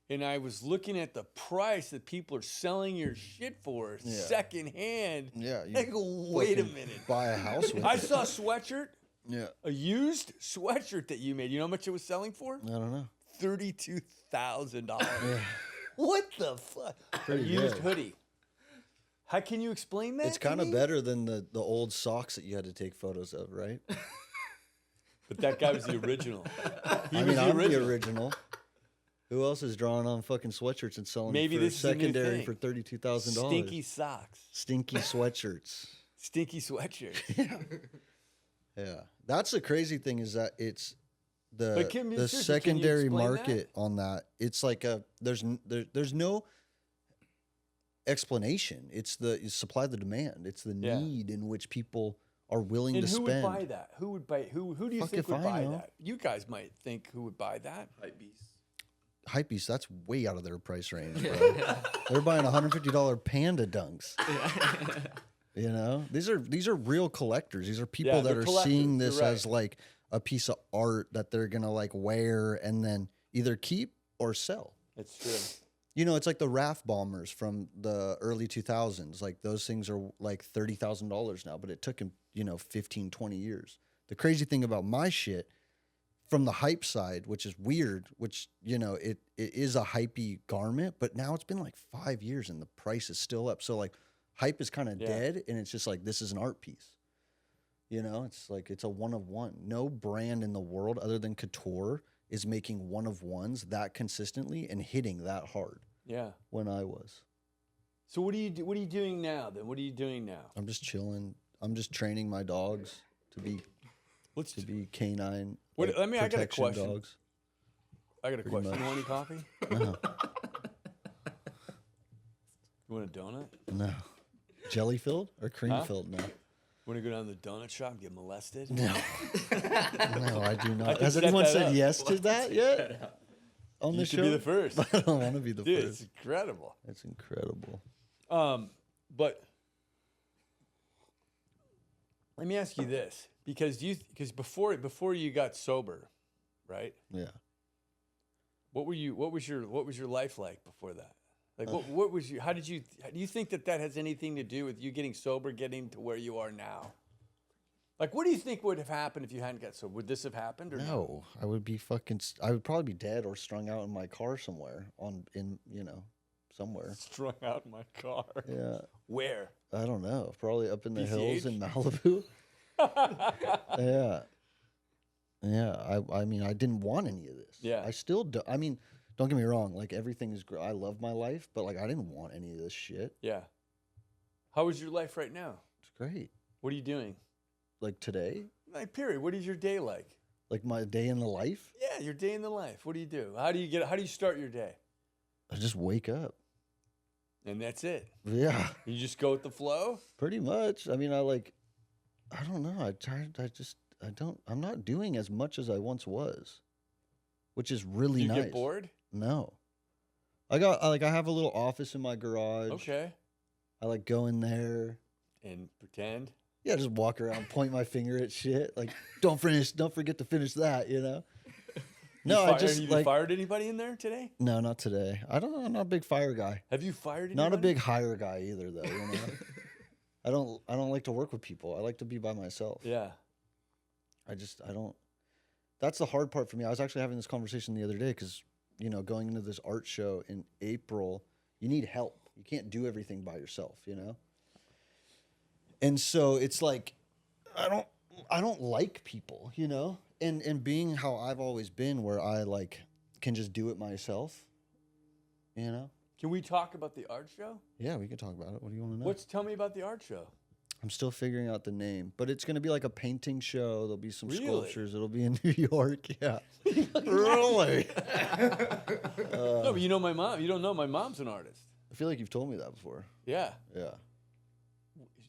A: And I was looking at the price that people are selling your shit for secondhand.
B: Yeah.
A: I go, wait a minute.
B: Buy a house with
A: I
B: it.
A: saw a sweatshirt,
B: Yeah.
A: a used sweatshirt that you made. You know how much it was selling for?
B: I don't know.
A: $32,000.
B: Yeah.
A: What the fuck?
B: Pretty
A: A used
B: good.
A: hoodie. How can you explain that?
B: It's
A: to
B: kind of
A: me?
B: better than the old socks that you had to take photos of, right?
A: But that guy was the original. He was
B: I'm the original. Who else is drawing on fucking sweatshirts and selling
A: Maybe
B: for
A: this is a new
B: secondary
A: thing.
B: for $32,000?
A: Stinky socks.
B: Stinky sweatshirts.
A: Stinky sweatshirt.
B: Yeah. That's the crazy thing is that it's the
A: But seriously, can you
B: secondary
A: explain
B: market on that. It's like there's no explanation. It's the supply the demand. It's the need in which people are willing
A: And
B: to
A: who
B: spend.
A: would buy that? Who would buy? Who do you
B: Fuck
A: think
B: if
A: would
B: I
A: buy
B: know.
A: that? You guys might think who would buy that.
B: Hypebeast, that's way out of their price range, bro. They're buying $150 Panda Dunks. These are real collectors. These are people that
A: they're
B: are
A: collectors.
B: seeing this
A: You're right.
B: as like a piece of art that they're gonna like wear and then either keep or sell.
A: It's true.
B: It's like the RAF bombers from the early 2000s. Like those things are like $30,000 now, but it took him, 15, 20 years. The crazy thing about my shit from the hype side, which is weird, which, it is a hypey garment, but now it's been like 5 years and the price is still up. So like hype is kind of dead and it's just like, this is an art piece. It's like, it's a one of one. No brand in the world other than Couture is making one of ones that consistently and hitting that hard.
A: Yeah.
B: When I was.
A: So what are you doing now then? What are you doing now?
B: I'm just chilling. I'm just training my dogs to be canine.
A: What, I got a
B: protection
A: question.
B: Dogs.
A: I got a question.
B: much.
A: You want any coffee?
B: Uh-huh.
A: You want a donut?
B: No. Jelly filled or cream filled? No.
A: Want to go down to the donut shop and get molested?
B: No. No, I do
A: I
B: not.
A: can
B: Has
A: set
B: anyone
A: that
B: said
A: up.
B: yes to that yet? On
A: You
B: the
A: should
B: show?
A: be the first.
B: I don't want to be the
A: Dude,
B: first.
A: it's incredible.
B: It's incredible.
A: But let me ask you this, because before you got sober, right?
B: Yeah.
A: What was your life like before that? Like what was you? Do you think that has anything to do with you getting sober, getting to where you are now? Like, what do you think would have happened if you hadn't got sober? Would this have happened or
B: No, I would be I would probably be dead or strung out in my car somewhere somewhere.
A: strung out in my car?
B: Yeah.
A: Where?
B: I don't know. Probably up in the
A: BCH?
B: hills in Malibu. Yeah. Yeah. I mean, I didn't want any of this.
A: Yeah.
B: I still do. I mean, don't get me wrong. Like, everything is great. I love my life, but like, I didn't want any of this shit.
A: Yeah. How is your life right now?
B: It's great.
A: What are you doing?
B: Like today,
A: Like, period. What is your day like?
B: like my day in the life,
A: Yeah, your day in the life. What do you do? How do you start your day?
B: I just wake up.
A: And that's it.
B: Yeah.
A: You just go with the flow?
B: Pretty much. I mean, I don't know. I'm not doing as much as I once was, which is really
A: You
B: nice.
A: get bored?
B: No. I have a little office in my garage.
A: Okay.
B: I like go in there.
A: And pretend?
B: Yeah, just walk around, point my finger at shit. Like, don't forget to finish that, you know? No, I just
A: you
B: like,
A: fired anybody in there today?
B: no, not today. I'm not a big fire guy.
A: Have you fired anybody?
B: Not a big hire guy either, though, you know? I don't like to work with people. I like to be by myself.
A: Yeah.
B: I don't. That's the hard part for me. I was actually having this conversation the other day because, going into this art show in April, you need help. You can't do everything by yourself, you know? And so it's like, I don't like people, you know? And being how I've always been, where I like can just do it myself, you know?
A: Can we talk about the art show?
B: Yeah, we can talk about it. What do you want to know?
A: Tell me about the art show.
B: I'm still figuring out the name, but it's going to be like a painting show. There'll be some
A: Really?
B: sculptures. It'll be in New York. Yeah. Really?
A: No, but you know my mom. You don't know my mom's an artist.
B: I feel like you've told me that before.
A: Yeah.
B: Yeah.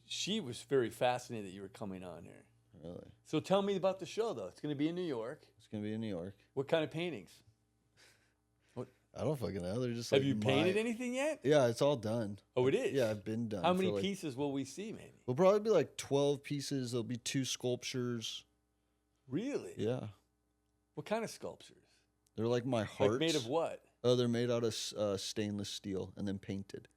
A: She was very fascinated that you were coming on here.
B: Really?
A: So tell me about the show, though. It's going to be in New York.
B: It's going to be in New York.
A: What kind of paintings?
B: I don't fucking know. They're just
A: Have
B: like
A: you painted anything yet?
B: Yeah, it's all done.
A: Oh, it is?
B: Yeah, I've been done.
A: How many
B: for,
A: pieces will we see, maybe?
B: We'll probably be like 12 pieces. There'll be 2 sculptures.
A: Really?
B: Yeah.
A: What kind of sculptures?
B: They're like my hearts.
A: Like made of what?
B: Oh, they're made out of stainless steel and then painted.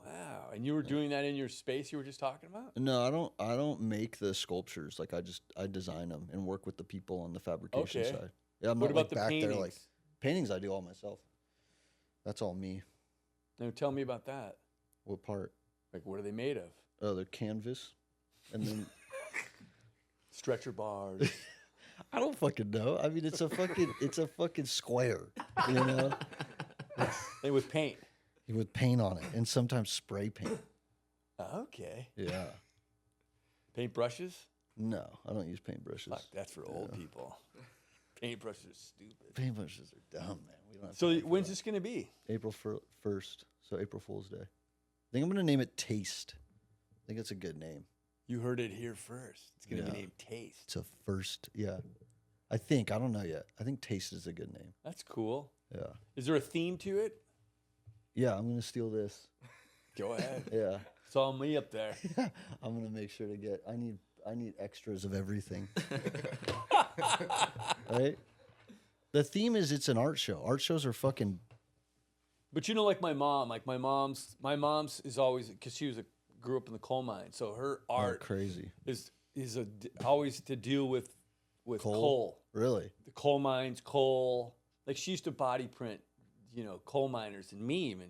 A: Wow. And you were doing that in your space you were just talking about?
B: No, I don't make the sculptures. Like I design them and work with the people on the fabrication
A: Okay.
B: side. Yeah, I'm
A: What
B: not
A: about
B: like
A: the
B: back
A: paintings?
B: there like paintings I do all myself. That's all me.
A: Now tell me about that.
B: What part?
A: Like, what are they made of?
B: Oh, they're canvas. And then
A: Stretcher bars.
B: I don't fucking know. I mean, it's a fucking square, you know,
A: They with paint.
B: with paint on it and sometimes spray paint.
A: Okay.
B: Yeah.
A: Paint brushes?
B: No, I don't use paintbrushes.
A: Fuck, that's for old people. Paintbrushes are stupid.
B: Paintbrushes are dumb, man. We don't have
A: So
B: time for
A: when's
B: that.
A: this going to be?
B: April 1st, so April Fool's Day. I think I'm gonna name it Taste. I think it's a good name.
A: You heard it here first. It's going to
B: Yeah.
A: be named Taste.
B: It's a first, yeah. I don't know yet. I think Taste is a good name.
A: That's cool.
B: Yeah.
A: Is there a theme to it?
B: Yeah, I'm gonna steal this.
A: Go ahead.
B: Yeah.
A: It's all me up there.
B: I'm gonna make sure to get. I need extras of everything. Right. The theme is it's an art show. Art shows are fucking.
A: But you know, like my mom's is always, because she grew up in the coal mine, so her art
B: Crazy.
A: is always to deal with coal.
B: Really?
A: The coal mines, coal. Like she used to body print, coal miners and me even,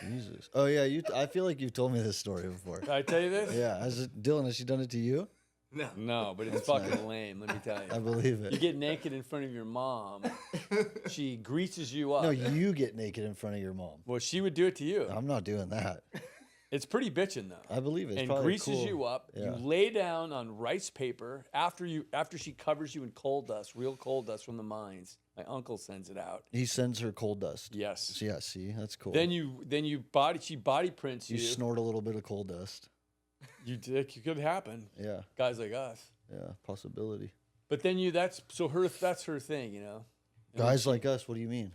B: Jesus. Oh yeah. I feel like you've told me this story before.
A: Did I tell you this?
B: Yeah. Dylan, has she done it to you?
C: No.
A: No, but it's fucking lame. Let me tell you.
B: I believe
A: You
B: it.
A: get naked in front of your mom. She greases you up.
B: No, you get naked in front of your mom.
A: Well, she would do it to you.
B: I'm not doing that.
A: It's pretty bitchin' though.
B: I believe it's
A: and
B: probably
A: greases
B: cool.
A: you up.
B: Yeah.
A: You lay down on rice paper after she covers you in coal dust, real coal dust from the mines. My uncle sends it out.
B: He sends her coal dust.
A: Yes.
B: Yeah, see, that's cool.
A: Then she body prints you.
B: you snort a little bit of coal dust.
A: It could happen.
B: Yeah,
A: Guys like us.
B: yeah, possibility.
A: But then that's her thing, you know. And
B: Guys like us, what do you mean?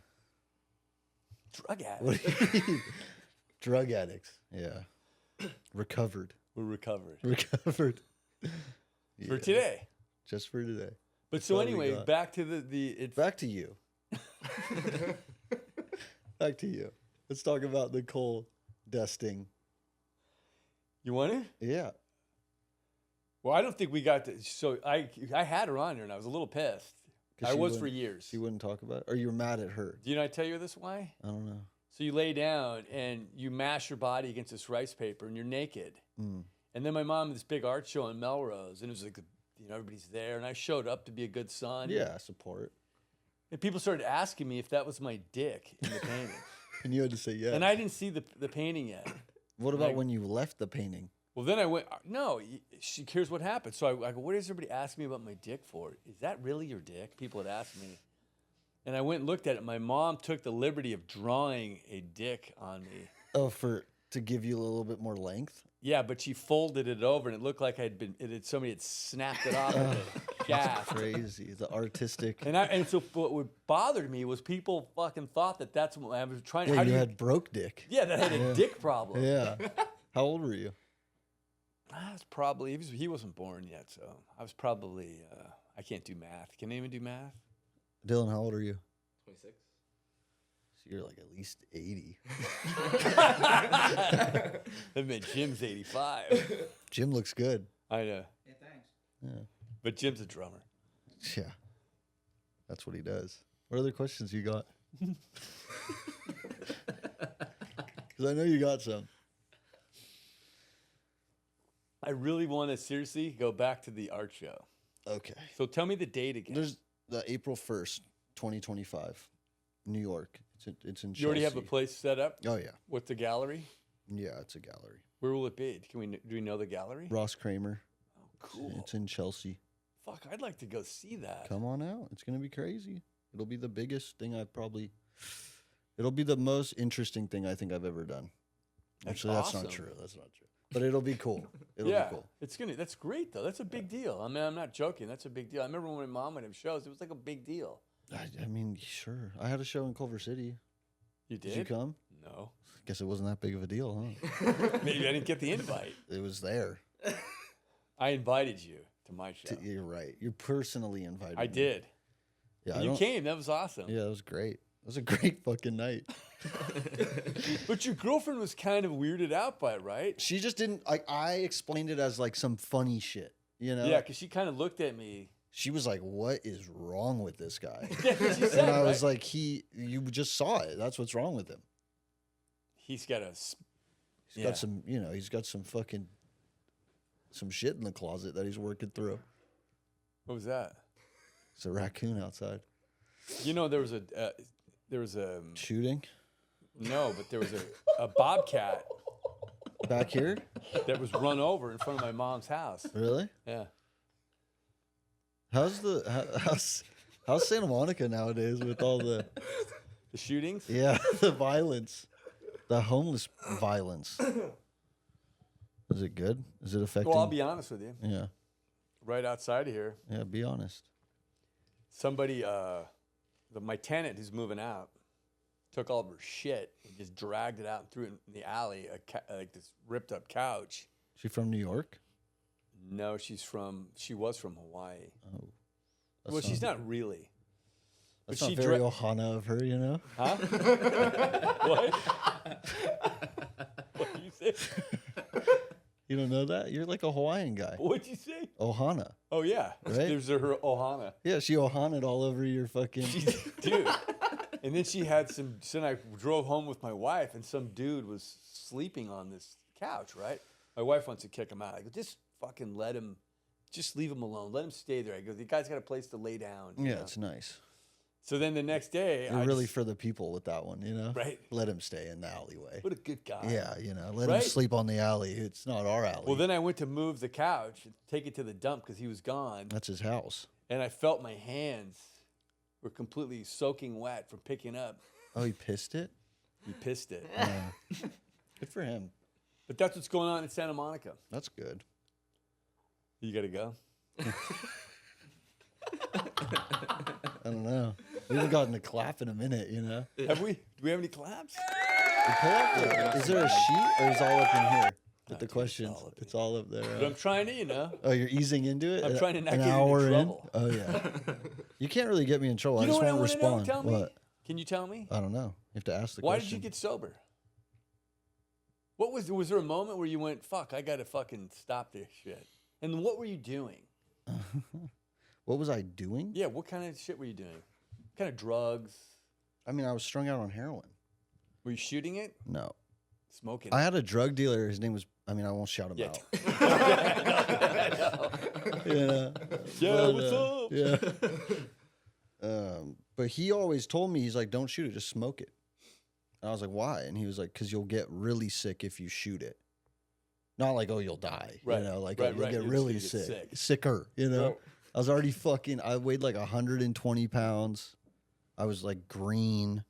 A: drug addicts.
B: What do you mean? Drug addicts. Yeah. Recovered.
A: We're recovered
B: Recovered.
A: for
B: Yeah,
A: today.
B: just for today.
A: But so
B: all we
A: anyway,
B: got.
A: back to it's
B: Back to you. Back to you. Let's talk about the coal dusting.
A: You want it?
B: Yeah.
A: Well, I don't think we got to. So I had her on here, and I was a little pissed.
B: 'Cause
A: I
B: she
A: was for
B: wouldn't-
A: years.
B: She wouldn't talk about it? Or you were mad at her?
A: Do you know I tell you this why?
B: I don't know.
A: So you lay down and you mash your body against this rice paper, and you're naked.
B: Mm.
A: And then my mom had this big art show in Melrose, and it was like, everybody's there, and I showed up to be a good son.
B: Yeah, support.
A: And people started asking me if that was my dick in the painting.
B: And you had to say yes.
A: And I didn't see the painting yet.
B: What about
A: like-
B: when you left the painting?
A: Well, then I went, no, here's what happened. So I go, what is everybody asking me about my dick for? Is that really your dick? People had asked me. And I went and looked at it. My mom took the liberty of drawing a dick on me.
B: Oh, to give you a little bit more length?
A: Yeah, but she folded it over, and it looked like somebody had snapped it off with a gaff.
B: Crazy. The artistic.
A: And so what bothered me was people fucking thought that's what I was trying to.
B: Yeah,
A: How
B: you
A: do you
B: had broke dick.
A: Yeah, that had a dick problem.
B: Yeah. How old were you?
A: I was probably he wasn't born yet, so I was probably I can't do math. Can anyone do math?
B: Dylan, how old are you?
E: 26.
B: So you're like at least 80.
A: That meant Jim's 85.
B: Jim looks good.
A: I know,
D: Hey, thanks.
B: Yeah.
A: but Jim's a drummer.
B: Yeah. That's what he does. What other questions you got? Because I know you got some.
A: I really want to seriously go back to the art show.
B: Okay.
A: So tell me the date again.
B: There's the April 1st, 2025, New York. It's in Chelsea.
A: You already have a place set up
B: Oh, yeah.
A: with the gallery.
B: Yeah, it's a gallery.
A: Where will it be? Do we know the gallery?
B: Ross Kramer.
A: Oh, cool.
B: It's in Chelsea.
A: Fuck, I'd like to go see that.
B: Come on out. It's going to be crazy. It'll be the biggest thing it'll be the most interesting thing I think I've ever done.
A: That's
B: Actually, that's
A: awesome.
B: not true. That's not true. But it'll be cool. It'll
A: Yeah,
B: be cool.
A: that's great though. That's a big deal. I mean, I'm not joking. That's a big deal. I remember when my mom would have shows. It was like a big deal.
B: I mean, sure. I had a show in Culver City.
A: You did?
B: Did you come?
A: No.
B: Guess it wasn't that big of a deal, huh?
A: Maybe I didn't get the invite.
B: It was there.
A: I invited you to my show.
B: You're right. You personally invited
A: I
B: me.
A: did.
B: Yeah,
A: And
B: I
A: you
B: don't-
A: came. That was awesome.
B: Yeah, it was great. It was a great fucking night.
A: But your girlfriend was kind of weirded out by it, right?
B: She just didn't. I explained it as like some funny shit, you know?
A: Yeah, because she kind of looked at me.
B: She was like, "What is wrong with this guy?"
A: That's what she said,
B: And I was
A: right?
B: like, you just saw it. That's what's wrong with him.
A: He's got a.
B: He's got some, he's got some fucking, some shit in the closet that he's working through.
A: What was that?
B: It's a raccoon outside.
A: You know, there was a
B: Shooting?
A: no, but there was a bobcat
B: Back here?
A: that was run over in front of my mom's house.
B: Really?
A: Yeah.
B: How's Santa Monica nowadays with all the
A: The shootings?
B: the violence, the homeless violence? Is it good? Is it affecting?
A: Well, I'll be honest with you.
B: Yeah,
A: Right outside of here,
B: yeah. Be honest.
A: somebody, my tenant who's moving out, took all of her shit and just dragged it out and threw it in the alley, like this ripped up couch.
B: She from New York?
A: No, she was from Hawaii.
B: Oh,
A: Well, she's not really.
B: That's
A: but
B: not
A: she
B: very
A: dra-
B: Ohana of her, you know.
A: Huh? What? What did you say?
B: You don't know that? You're like a Hawaiian guy.
A: What'd you say?
B: Ohana.
A: Oh yeah,
B: Right?
A: there's her ohana.
B: Yeah, she Ohana'd all over your fucking.
A: Dude. And then she had then I drove home with my wife, and some dude was sleeping on this couch, right? My wife wants to kick him out. I go, just fucking just leave him alone. Let him stay there. I go, the guy's got a place to lay down. you
B: Yeah,
A: know?
B: it's nice.
A: So then the next day,
B: You're really for the people with that one, you know?
A: Right.
B: Let him stay in the alleyway.
A: What a good guy.
B: Yeah, you know, let him
A: Right.
B: sleep on the alley. It's not our alley.
A: Well, then I went to move the couch, take it to the dump because he was gone.
B: That's his house.
A: And I felt my hands were completely soaking wet from picking up.
B: Oh, he pissed it?
A: He pissed it.
B: Yeah. Good for him.
A: But that's what's going on in Santa Monica.
B: That's good.
A: You got to go?
B: I don't know. We haven't gotten a clap in a minute, you know?
A: Have we? Do we have any claps?
B: We pull up the, is there a sheet or is it all up in here? With the
A: dude,
B: questions. It's all up there.
A: But I'm trying to, you know.
B: Oh, you're easing into it?
A: I'm trying to not
B: An
A: get into
B: hour
A: trouble.
B: in? Oh, yeah. You can't really get me in trouble.
A: You
B: I
A: know
B: just
A: what I
B: won't
A: want to know?
B: respond.
A: Tell me.
B: What?
A: Can you tell me?
B: I don't know. You have to ask the
A: Why
B: question.
A: did you get sober? What was there a moment where you went, fuck, I got to fucking stop this shit? And what were you doing?
B: What was I doing?
A: Yeah, what kind of shit were you doing? What kind of drugs?
B: I mean, I was strung out on heroin.
A: Were you shooting it?
B: No.
A: Smoking
B: I
A: it?
B: had a drug dealer. His name was, I mean, I won't shout him
A: Yeah.
B: out.
A: Yeah,
B: Yeah.
A: what's up?
B: Yeah. But he always told me, he's like, don't shoot it, just smoke it. And I was like, why? And he was like, because you'll get really sick if you shoot it. Not like, oh, you'll die.
A: Right,
B: You know, like,
A: right,
B: oh, you'll
A: right.
B: get
A: You'll
B: really
A: get
B: sick.
A: sick.
B: Sicker, you know?
A: Right.
B: I was already I weighed like 120 pounds. I was like green.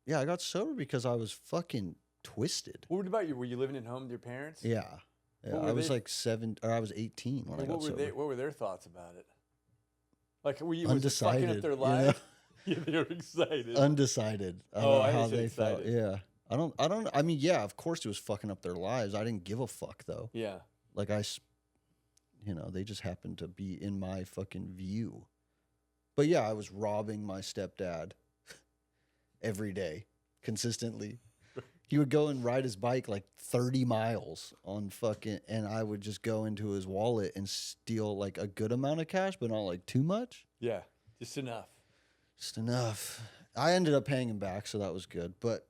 B: Yeah, I got sober because I was fucking twisted.
A: What about you? Were you living at home with your parents?
B: Yeah. Yeah,
A: What were
B: I was
A: they-
B: like I was 18 when I
A: And
B: got
A: what were
B: sober.
A: what were their thoughts about it? Like, were you was it fucking
B: Undecided.
A: up their
B: you know?
A: lives? Yeah, they were excited.
B: Undecided. I
A: Oh,
B: don't know
A: I
B: how
A: understand
B: they felt.
A: excited.
B: Yeah. I mean, yeah, of course it was fucking up their lives. I didn't give a fuck though.
A: Yeah.
B: Like you know, they just happened to be in my fucking view. But yeah, I was robbing my stepdad every day, consistently. He would go and ride his bike like 30 miles on fucking, and I would just go into his wallet and steal like a good amount of cash, but not like too much.
A: Yeah. Just enough.
B: Just enough. I ended up paying him back, so that was good. But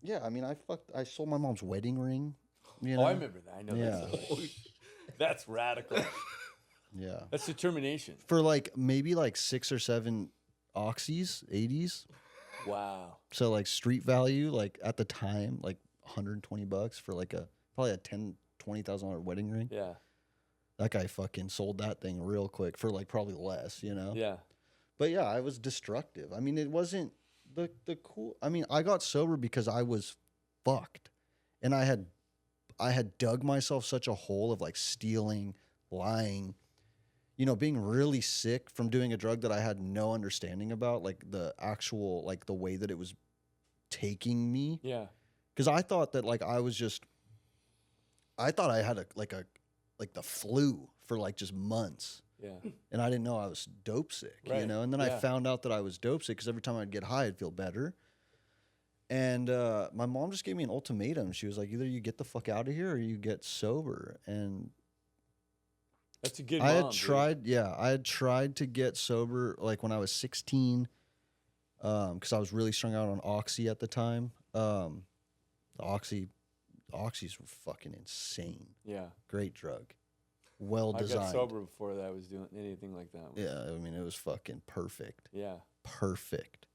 B: yeah, I mean, I sold my mom's wedding ring. You know?
A: Oh, I remember that. I know
B: Yeah.
A: that's radical.
B: Yeah.
A: That's determination.
B: For like maybe like 6 or 7 oxys, 80s.
A: Wow.
B: So like street value, like at the time, like $120 for like probably a $20,000 wedding ring.
A: Yeah.
B: That guy fucking sold that thing real quick for like probably less, you know?
A: Yeah.
B: But yeah, I was destructive. I mean, it wasn't the cool. I mean, I got sober because I was fucked. And I had dug myself such a hole of like stealing, lying, you know, being really sick from doing a drug that I had no understanding about, like the actual, like the way that it was taking me.
A: Yeah.
B: Because I thought that like I thought I had the flu for like just months.
A: Yeah.
B: And I didn't know I was dope sick, you
A: Right.
B: know? And then I
A: Yeah.
B: found out that I was dope sick because every time I'd get high, I'd feel better. And my mom just gave me an ultimatum. She was like, either you get the fuck out of here or you get sober. And
A: That's a good
B: I had
A: mom, dude.
B: tried to get sober like when I was 16 because I was really strung out on Oxy at the time. The Oxys were fucking insane.
A: Yeah.
B: Great drug. Well
A: I got
B: designed.
A: sober before that I was doing anything like that.
B: Yeah, I mean, it was fucking perfect.
A: Yeah.
B: Perfect.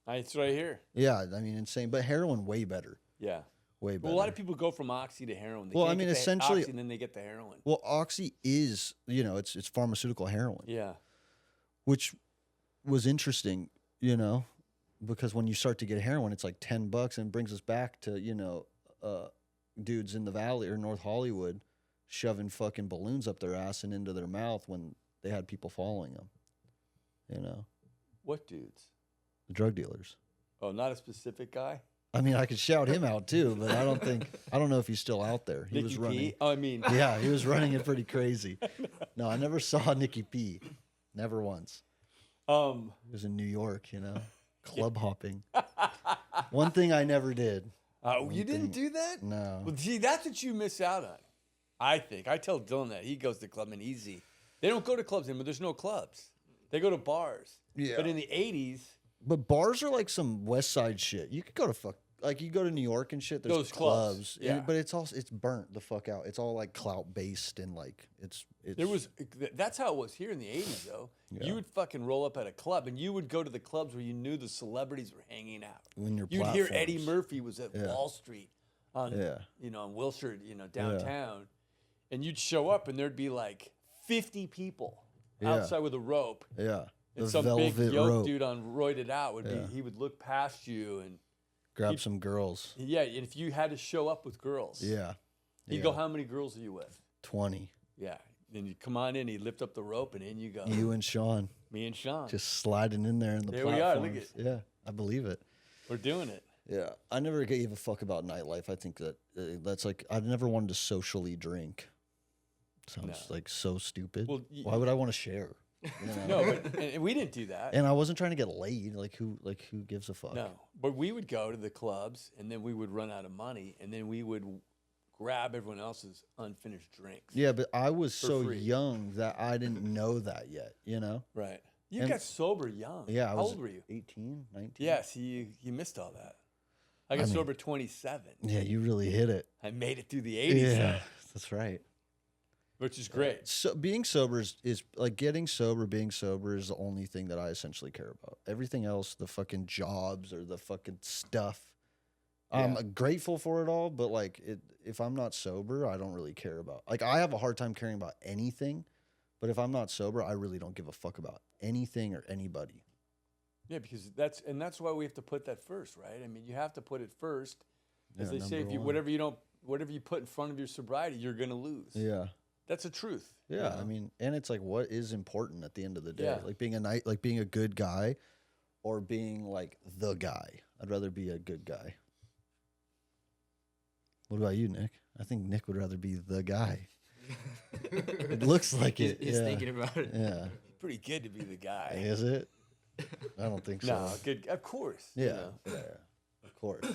A: It's right here.
B: Yeah, I mean, insane. But heroin, way better.
A: Yeah.
B: Way better.
A: Well, a lot of people go from Oxy to heroin. They
B: Well,
A: can't
B: I mean,
A: get the
B: essentially-
A: Oxy and then they get the heroin.
B: Well, Oxy is, you know, it's pharmaceutical heroin,
A: Yeah.
B: which was interesting, you know, because when you start to get heroin, it's like $10 and brings us back to, you know, dudes in the Valley or North Hollywood shoving fucking balloons up their ass and into their mouth when they had people following them, you know,
A: What dudes?
B: the drug dealers.
A: Oh, not a specific guy?
B: I mean, I could shout him out too, but I don't know if he's still out there. He
A: Nicky
B: was
A: P?
B: running.
A: Oh, I mean,
B: Yeah, he was running it pretty crazy. No, I never saw Nicky P. Never once. He was in New York, you know, club hopping. One thing I never did.
A: you didn't do that?
B: No.
A: Well, see, that's what you miss out on. I think. I tell Dylan that. He goes to club and easy. They don't go to clubs anymore. There's no clubs. They go to bars.
B: Yeah.
A: But in the 80s,
B: But bars are like some West Side shit. You could go to like you go to New York and shit. There's
A: Those clubs, yeah.
B: but it's burnt the fuck out. It's all like clout based and like it's.
A: That's how it was here in the 80s though.
B: Yeah.
A: You would fucking roll up at a club and you would go to the clubs where you knew the celebrities were hanging out.
B: When
A: You'd hear Eddie Murphy was at Wall Street on on Wilshire, downtown. And you'd show up and there'd be like 50 people outside with a rope.
B: Yeah.
A: And some big yoke dude on roided out he would look past you and
B: grab some girls.
A: Yeah, and if you had to show up with girls.
B: Yeah.
A: He'd go, how many girls are you with?
B: 20.
A: Yeah. Then you come on in, he'd lift up the rope and in you go.
B: You and Sean.
A: Me and Sean.
B: Just sliding in there in the platforms.
A: We are, look at
B: Yeah, I believe it.
A: We're doing it.
B: Yeah, I never gave a fuck about nightlife. I think that's like, I never wanted to socially drink. Sounds like so stupid.
A: Well,
B: why would I want to share? You know?
A: No, but and we didn't do that.
B: And I wasn't trying to get laid. Like who gives a fuck?
A: No, but we would go to the clubs, and then we would run out of money, and then we would grab everyone else's unfinished drinks.
B: Yeah, but I was so
A: free.
B: young that I didn't know that yet. You know?
A: Right. You got sober young.
B: Yeah.
A: How old were you?
B: 18, 19.
A: Yeah. See, you missed all that. I got sober 27.
B: Yeah, you really hit it.
A: I made it through the 80s.
B: Yeah, that's right.
A: Which is great.
B: So being sober is like getting sober, being sober is the only thing that I essentially care about. Everything else, the fucking jobs or the fucking stuff, I'm grateful for it all, but like if I'm not sober, I don't really care about. Like I have a hard time caring about anything, but if I'm not sober, I really don't give a fuck about anything or anybody.
A: Yeah, because that's why we have to put that first, right? I mean, you have to put it first. As they say, whatever you put in front of your sobriety, you're gonna lose.
B: Yeah.
A: That's the truth.
B: Yeah,
A: you know?
B: I mean, and it's like what is important at the end of the day?
A: Yeah.
B: Like being being a good guy or being like the guy. I'd rather be a good guy. What about you, Nick? I think Nick would rather be the guy. It looks like it.
E: He's thinking about it.
B: Yeah.
A: Pretty good to be the guy.
B: Is it? I don't think so.
A: No, good. Of course.
B: Yeah,
A: You know?
B: yeah, of course.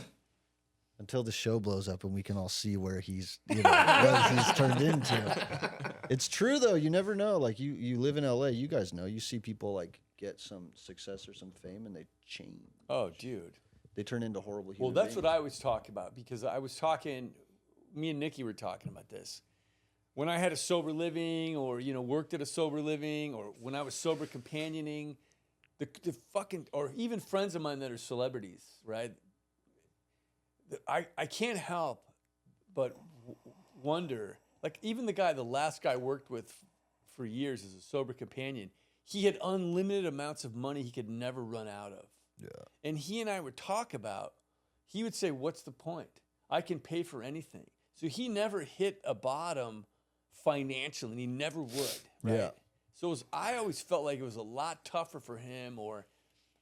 B: Until the show blows up and we can all see where he's, what he's turned into. It's true though. You never know. Like you live in LA. You guys know. You see people like get some success or some fame and they change.
A: Oh, dude.
B: They turn into horrible
A: Well,
B: human
A: that's
B: beings.
A: what I was talking about because I was talking. Me and Nikki were talking about this. When I had a sober living, or worked at a sober living, or when I was sober companioning, the fucking, or even friends of mine that are celebrities, right? I can't help but wonder, like even the last guy I worked with for years as a sober companion, he had unlimited amounts of money he could never run out of.
B: Yeah.
A: And he and I would talk about, he would say, what's the point? I can pay for anything. So he never hit a bottom financially, and he never would, right?
B: Yeah.
A: So I always felt like it was a lot tougher for him, or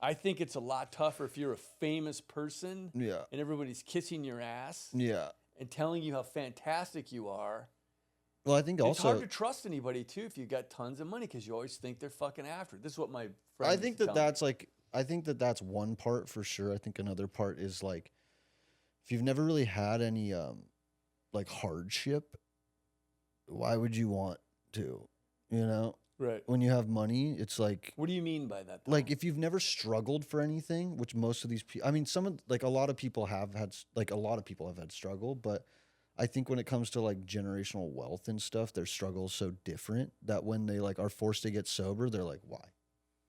A: I think it's a lot tougher if you're a famous person
B: Yeah.
A: and everybody's kissing your ass
B: Yeah.
A: and telling you how fantastic you are.
B: Well, I think
A: It's
B: also
A: hard to trust anybody, too, if you got tons of money because you always think they're fucking after it. This is what my friend
B: I think that's one part for sure. I think another part is like if you've never really had any like hardship, why would you want to?
A: Right.
B: When you have money, it's like,
A: What do you mean by that, though?
B: like if you've never struggled for anything, which most of these people, I mean, a lot of people have had struggle, but I think when it comes to like generational wealth and stuff, their struggle is so different that when they like are forced to get sober, they're like, why?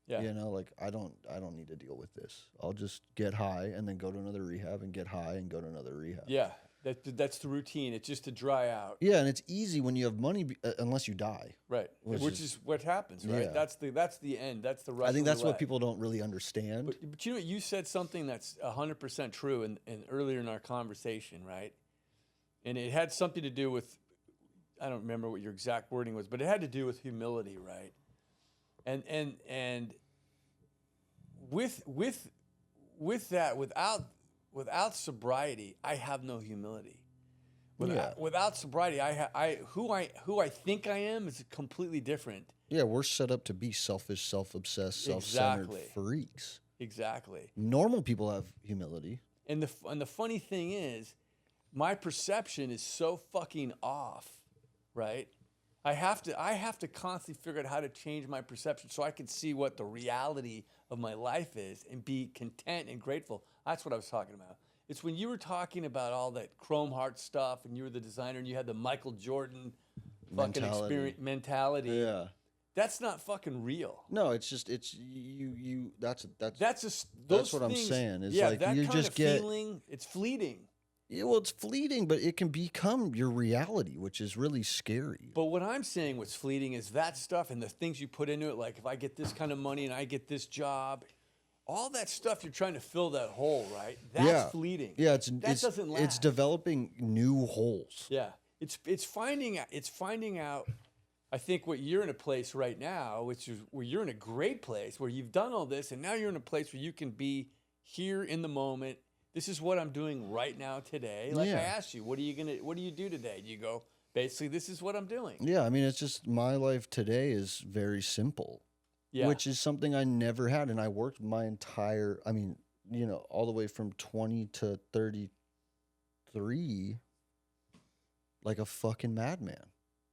A: Yeah.
B: Like I don't need to deal with this. I'll just get high and then go to another rehab and get high and go to another rehab.
A: Yeah. That's the routine. It's just to dry out.
B: Yeah, and it's easy when you have money, unless you die.
A: Right. Which is what happens, right?
B: Yeah.
A: That's the end. That's the rush.
B: I think that's what people don't really understand.
A: But you know what? You said something that's 100% true in earlier in our conversation, right? And it had something to do with, I don't remember what your exact wording was, but it had to do with humility, right? And with that, without sobriety, I have no humility. Without sobriety, who I think I am is completely different.
B: Yeah, we're set up to be selfish, self-obsessed, self-centered freaks.
A: Exactly.
B: Normal people have humility.
A: And the funny thing is, my perception is so fucking off, right? I have to constantly figure out how to change my perception so I can see what the reality of my life is and be content and grateful. That's what I was talking about. It's when you were talking about all that Chrome Heart stuff, and you were the designer, and you had the Michael Jordan fucking experience mentality.
B: Yeah.
A: That's not fucking real.
B: No, it's just it's you. That's
A: just
B: that's
A: those
B: what I'm
A: things,
B: saying. Is
A: yeah,
B: like
A: that
B: you
A: kind
B: just
A: of
B: get.
A: feeling. It's fleeting.
B: Yeah, well, it's fleeting, but it can become your reality, which is really scary.
A: But what I'm saying, what's fleeting, is that stuff and the things you put into it. Like if I get this kind of money and I get this job, all that stuff you're trying to fill that hole, right? That's fleeting.
B: Yeah,
A: that doesn't last.
B: It's developing new holes.
A: Yeah, it's finding out. I think what you're in a place right now, which is where you're in a great place, where you've done all this, and now you're in a place where you can be here in the moment. This is what I'm doing right now today. Like I asked you, what do you do today? You go, basically, this is what I'm doing.
B: Yeah, I mean, it's just my life today is very simple,
A: Yeah.
B: which is something I never had. And I worked my entire, I mean, you know, all the way from 20 to 33 like a fucking madman,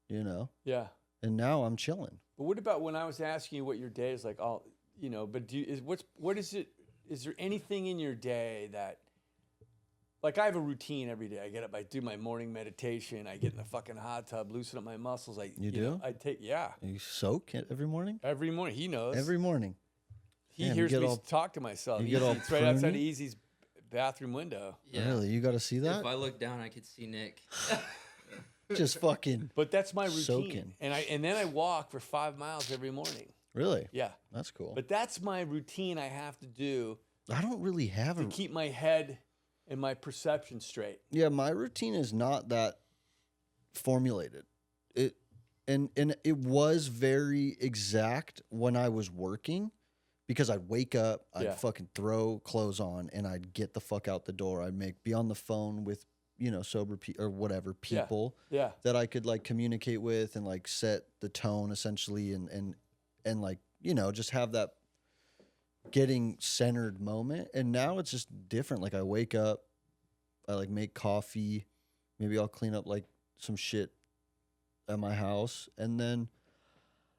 B: you know?
A: Yeah.
B: And now I'm chilling.
A: But what about when I was asking you what your day is like? All you know, but what is it? Is there anything in your day that, like, I have a routine every day. I get up, I do my morning meditation, I get in the fucking hot tub, loosen up my muscles.
B: You do?
A: I take
B: You soak it every morning?
A: every morning. He knows.
B: Every morning.
A: He
B: Man,
A: hears
B: you
A: me
B: get all-
A: talk to myself.
B: you get all
A: It's right outside of
B: pruny?
A: Easy's bathroom window.
E: Yeah.
B: Really? You got to see that?
E: If I look down, I could see Nick.
B: Just fucking.
A: But that's my routine.
B: Soaking.
A: And then I walk for 5 miles every morning.
B: Really?
A: Yeah.
B: That's cool.
A: But that's my routine I have to do
B: I don't really have
A: to
B: a.
A: keep my head and my perception straight.
B: Yeah, my routine is not that formulated. And it was very exact when I was working, because I'd wake up, I'd fucking throw clothes on, and I'd get the fuck out the door. I'd be on the phone with, you know, sober people or whatever people
A: Yeah.
B: that I could like communicate with and like set the tone essentially, and like, you know, just have that getting centered moment. And now it's just different. Like I wake up, I like make coffee, maybe I'll clean up like some shit at my house, and then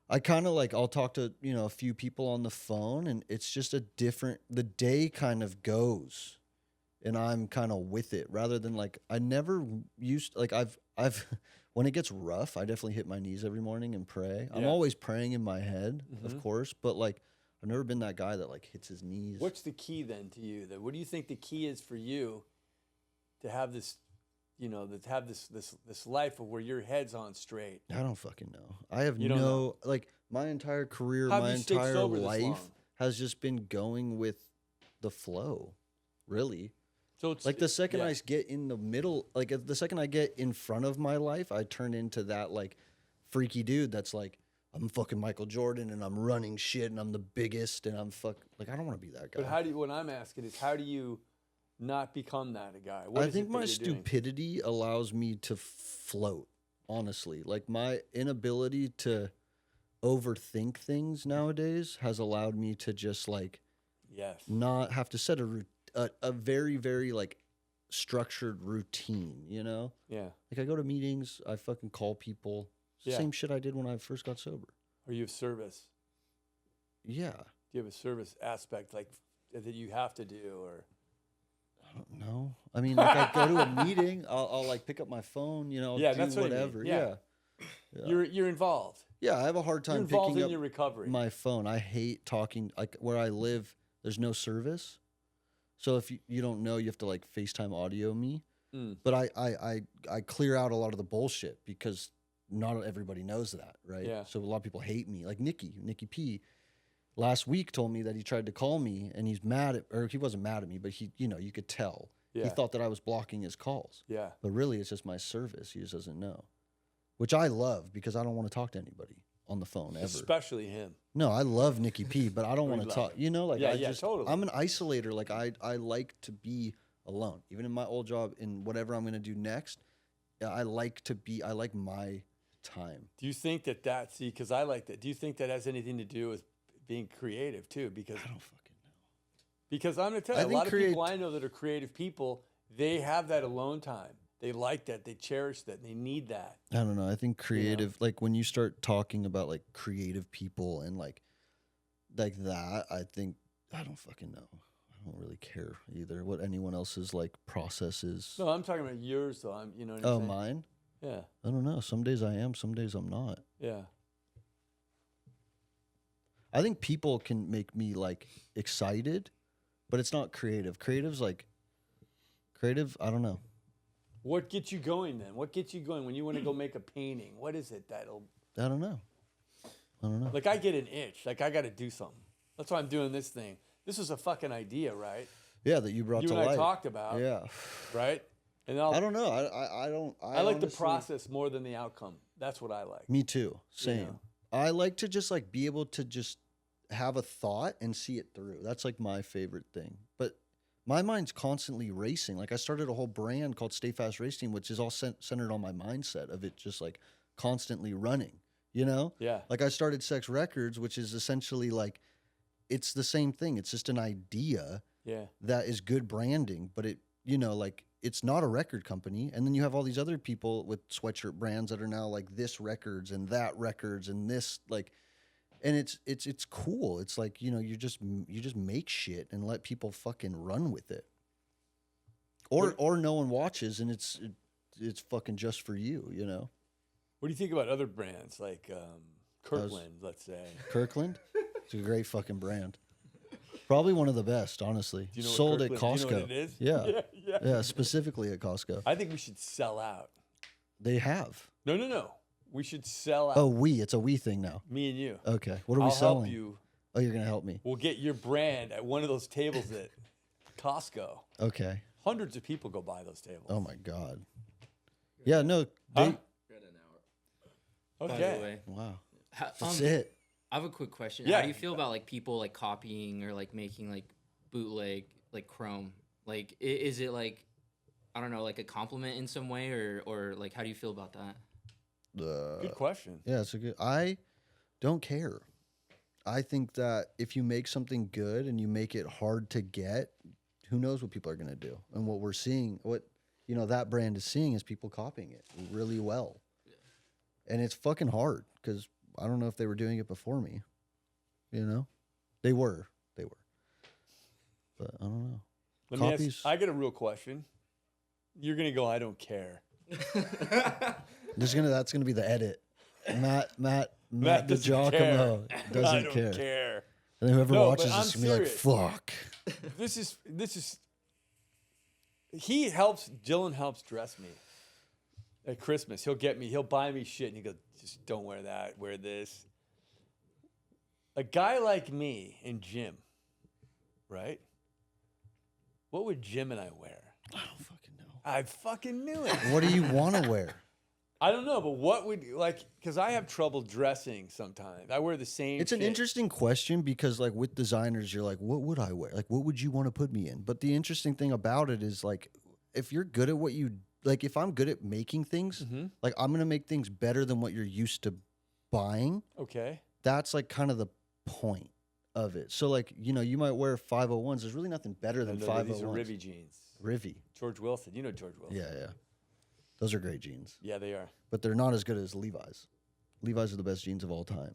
B: I kind of like I'll talk to, you know, a few people on the phone, and it's just the day kind of goes, and I'm kind of with it, rather than like I never used, like I've when it gets rough, I definitely hit my knees every morning and pray. I'm always praying in my head, of course, but like I've never been that guy that like hits his knees.
A: What's the key then to you? What do you think the key is for you to have this, you know, to have this life of where your head's on straight?
B: I don't fucking know. I have
A: You don't
B: no, like my entire career,
A: How have
B: my
A: you stayed
B: entire
A: sober this
B: life
A: long?
B: has just been going with the flow, really.
A: So it's
B: Like the second I get in the middle, like the second I get in front of my life, I turn into that like freaky dude that's like, I'm fucking Michael Jordan and I'm running shit and I'm the biggest and I'm like, I don't want to be that guy.
A: But what I'm asking is, how do you not become that a guy?
B: I think my stupidity allows me to float, honestly. Like my inability to overthink things nowadays has allowed me to just like not have to set a very, very like structured routine, you know?
A: Yeah.
B: Like I go to meetings, I fucking call people. Same shit I did when I first got sober.
A: Are you of service?
B: Yeah.
A: Do you have a service aspect like that you have to do, or?
B: I don't know. I mean, like I go to a meeting, I'll like pick up my phone, you know, do
A: that's what I mean.
B: whatever.
A: Yeah. You're involved.
B: Yeah, I have a hard
A: You're
B: time
A: involved
B: picking
A: in
B: up
A: your recovery.
B: my phone. I hate talking. Like where I live, there's no service. So if you don't know, you have to like FaceTime audio me. But I clear out a lot of the bullshit because not everybody knows that, right?
A: Yeah.
B: So a lot of people hate me. Like Nicky P last week told me that he tried to call me and he's mad or he wasn't mad at me, but he, you know, you could tell.
A: Yeah.
B: He thought that I was blocking his calls.
A: Yeah.
B: But really it's just my service. He just doesn't know. Which I love because I don't want to talk to anybody on the phone ever.
A: Especially him.
B: No, I love Nicky P, but I don't want to talk. You know, like
A: totally.
B: I'm an isolator. Like I like to be alone. Even in my old job, in whatever I'm gonna do next, I like my time.
A: Do you think see, because I like that. Do you think that has anything to do with being creative too? Because
B: I don't fucking know.
A: Because I'm gonna tell you, a lot of people I know that are creative people, they have that alone time. They like that. They cherish that. They need that.
B: I don't know. I think creative, like when you start talking about like creative people and like that, I think I don't fucking know. I I don't really care either what anyone else's like process is.
A: No, I'm talking about yours though. You know what I'm
B: Oh,
A: saying?
B: mine?
A: Yeah.
B: I don't know. Some days I am, some days I'm not.
A: Yeah.
B: I think people can make me like excited, but it's not creative. Creative, I don't know.
A: What gets you going then? What gets you going when you want to go make a painting? What is it that'll
B: I don't know.
A: like? I get an itch. Like I got to do something. That's why I'm doing this thing. This was a fucking idea, right?
B: Yeah, that you brought
A: You
B: to
A: and
B: light.
A: I talked about.
B: Yeah.
A: Right. And
B: I don't know. I don't.
A: I like the
B: honestly-
A: process more than the outcome. That's what I like.
B: Me too. Same.
A: know?
B: I like to just like be able to just have a thought and see it through. That's like my favorite thing. But my mind's constantly racing. Like I started a whole brand called Stay Fast Racing, which is all centered on my mindset of it just like constantly running, you know?
A: Yeah.
B: Like I started Sex Records, which is essentially like, it's the same thing. It's just an idea
A: Yeah.
B: that is good branding, but it, you know, like it's not a record company. And then you have all these other people with sweatshirt brands that are now like this records and that records and this like, and it's cool. It's like, you know, you just make shit and let people fucking run with it. Or no one watches and it's fucking just for you, you know.
A: What do you think about other brands like Kirkland, let's say?
B: Kirkland? It's a great fucking brand. Probably one of the best, honestly.
A: Do you know what
B: Sold at
A: Kirkland-
B: Costco.
A: do you know what it is?
B: Yeah.
A: Yeah.
B: Yeah, specifically at Costco.
A: I think we should sell out.
B: They have.
A: No. We should sell out.
B: Oh, it's a we thing now.
A: Me and you.
B: Okay. What are
A: I'll
B: we selling?
A: help you.
B: Oh, you're going to help me.
A: We'll get your brand at one of those tables at Costco.
B: Okay.
A: Hundreds of people go by those tables.
B: Oh my God. Yeah, no.
A: Huh?
E: Got an hour. By
A: Okay.
E: the way.
B: Wow.
E: How,
B: That's it.
E: I have a quick question.
A: Yeah.
E: How do you feel about like people like copying or like making like bootleg like Chrome? Like is it like I don't know, like a compliment in some way or like how do you feel about that?
A: Good question.
B: Yeah, it's a good. I don't care. I think that if you make something good and you make it hard to get, who knows what people are going to do? And what we're seeing, what you know, that brand is seeing is people copying it really well. Yeah. And it's fucking hard because I don't know if they were doing it before me. You know, they were, but I don't know.
A: Let me
B: Copies.
A: ask, I get a real question. You're gonna go, I don't care.
B: That's gonna be the edit. Matt
A: Matt doesn't
B: DiGiacomo
A: care.
B: doesn't
A: I don't
B: care.
A: care.
B: And whoever
A: No,
B: watches
A: but I'm
B: this is gonna be like,
A: serious.
B: fuck.
A: This is Dylan helps dress me at Christmas. He'll buy me shit and he goes, just don't wear that, wear this. A guy like me and Jim, right? What would Jim and I wear?
B: I don't fucking know.
A: I fucking knew it.
B: What do you want to wear?
A: I don't know, but what would because I have trouble dressing sometimes. I wear the same
B: It's an
A: shit.
B: interesting question because, like, with designers, you're like, what would I wear? Like, what would you want to put me in? But the interesting thing about it is, like, if you're good at what you like, if I'm good at making things, like, I'm gonna make things better than what you're used to buying.
A: Okay.
B: That's like kind of the point of it. So, like, you know, you might wear 501s. There's really nothing better than
A: No,
B: 501s.
A: these are Rivy jeans.
B: Rivy.
A: George Wilson. You know George Wilson.
B: Yeah. Those are great jeans.
A: Yeah, they are.
B: But they're not as good as Levi's. Levi's are the best jeans of all time.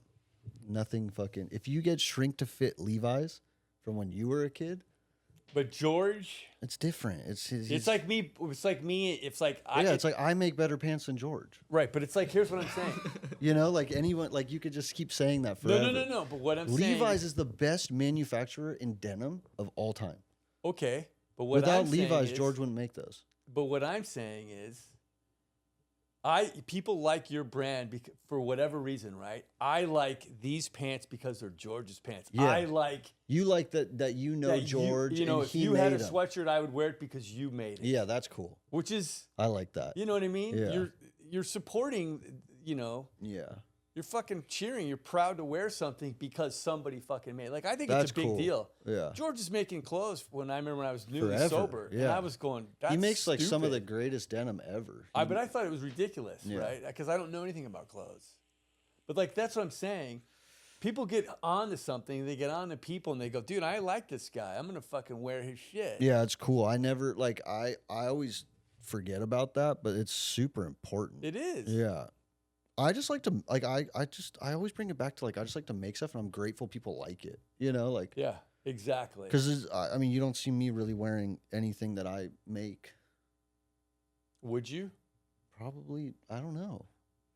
B: Nothing fucking. If you get shrink to fit Levi's from when you were a kid,
A: But George,
B: it's different.
A: it's like me. It's like me. It's like
B: it's like I make better pants than George.
A: right. But it's like here's what I'm saying.
B: You know, like anyone, like you could just keep saying that forever.
A: No. But what I'm saying.
B: Levi's is the best manufacturer in denim of all time.
A: Okay. But what
B: Without
A: I'm saying
B: Levi's,
A: is,
B: George wouldn't make those.
A: But what I'm saying is, people like your brand for whatever reason, right? I like these pants because they're George's pants.
B: Yeah.
A: I like
B: You like that you know
A: that
B: George.
A: You know,
B: and
A: if
B: he
A: you had a
B: made 'em.
A: sweatshirt, I would wear it because you made it.
B: Yeah, that's cool.
A: Which is,
B: I like that.
A: you know what I mean?
B: Yeah.
A: You're supporting. You know,
B: Yeah.
A: you're fucking cheering. You're proud to wear something because somebody fucking made it. Like I think
B: That's
A: it's a big
B: cool.
A: deal.
B: Yeah.
A: George is making clothes when I remember when I was newly
B: Forever,
A: sober. And
B: yeah.
A: I was going, that's
B: He makes like some of the
A: stupid.
B: greatest denim ever.
A: But I thought it was ridiculous,
B: Yeah.
A: right? Because I don't know anything about clothes. But like that's what I'm saying. People get onto something, they get on to people, and they go, "Dude, I like this guy. I'm gonna fucking wear his shit."
B: Yeah, it's cool. I never like I always forget about that, but it's super important.
A: It is.
B: Yeah. I just like to I always bring it back to like I just like to make stuff and I'm grateful people like it. You know, like
A: Yeah. Exactly.
B: Because I mean, you don't see me really wearing anything that I make.
A: Would you?
B: Probably, I don't know.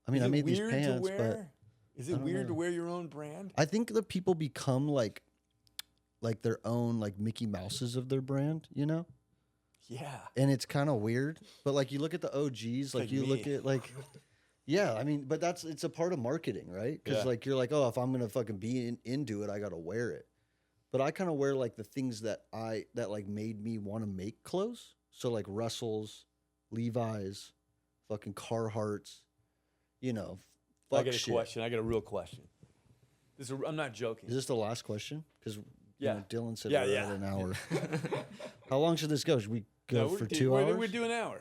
B: I mean,
A: Is
B: I
A: it
B: made these
A: weird
B: pants,
A: to
B: but
A: wear? Is
B: I
A: it
B: don't
A: weird to
B: know.
A: wear your own brand?
B: I think that people become like their own like Mickey Mouses of their brand, you know?
A: Yeah.
B: And it's kind of weird. But like you look at the OGs, like
A: like
B: you
A: me.
B: look at like, yeah, I mean, but it's a part of marketing, right? Because
A: Yeah.
B: like you're like, oh, if I'm gonna fucking be into it, I gotta wear it. But I kind of wear like the things that like made me want to make clothes. So like Russells, Levi's, fucking Carhartts, you know.
A: I
B: Fuck
A: got a
B: shit.
A: question. I got a real question. I'm not joking.
B: Is this the last question? Because
A: Yeah.
B: Dylan said
A: Yeah,
B: we're
A: yeah.
B: at an hour. How long should this go? Should we go
A: No,
B: for 2 hours?
A: We're doing an hour.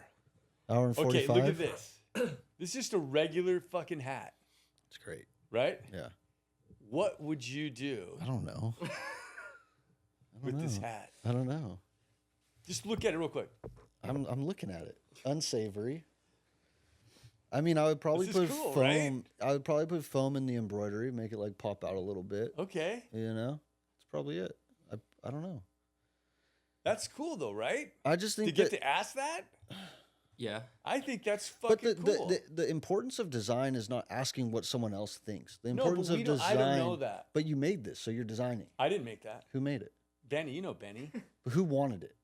B: Hour and 45?
A: Okay, look at this. This is just a regular fucking hat,
B: It's great.
A: right?
B: Yeah.
A: What would you do
B: I don't know.
A: with this hat?
B: I don't know.
A: Just look at it real quick.
B: I'm looking at it. Unsavory. I mean, I would probably
A: This
B: put
A: is cool,
B: foam.
A: right?
B: I would probably put foam in the embroidery, make it like pop out a little bit.
A: Okay.
B: You know, that's probably it. I don't know.
A: That's cool though, right?
B: I just
A: To
B: think
A: get
B: that,
A: to ask that?
E: Yeah.
A: I think that's
B: but
A: fucking cool.
B: the importance of design is not asking what someone else thinks. The
A: No,
B: importance
A: but
B: of
A: we don't,
B: design.
A: I don't know that.
B: But you made this, so you're designing.
A: I didn't make that.
B: Who made it?
A: Benny, you know Benny.
B: But who wanted it?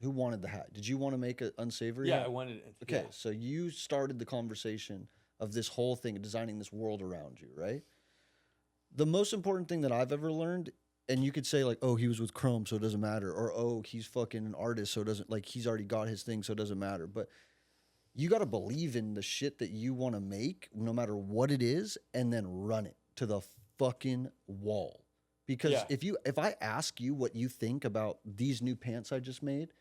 B: Who wanted the hat? Did you want to make it unsavory?
A: Yeah,
B: hat?
A: I wanted it.
B: Okay,
A: Yeah.
B: so you started the conversation of this whole thing, designing this world around you, right? The most important thing that I've ever learned, and you could say like, oh, he was with Chrome, so it doesn't matter, or oh, he's fucking an artist, so it doesn't, like, he's already got his thing, so it doesn't matter. But you got to believe in the shit that you want to make, no matter what it is, and then run it to the fucking wall. Because
A: Yeah.
B: if I ask you what you think about these new pants I just made,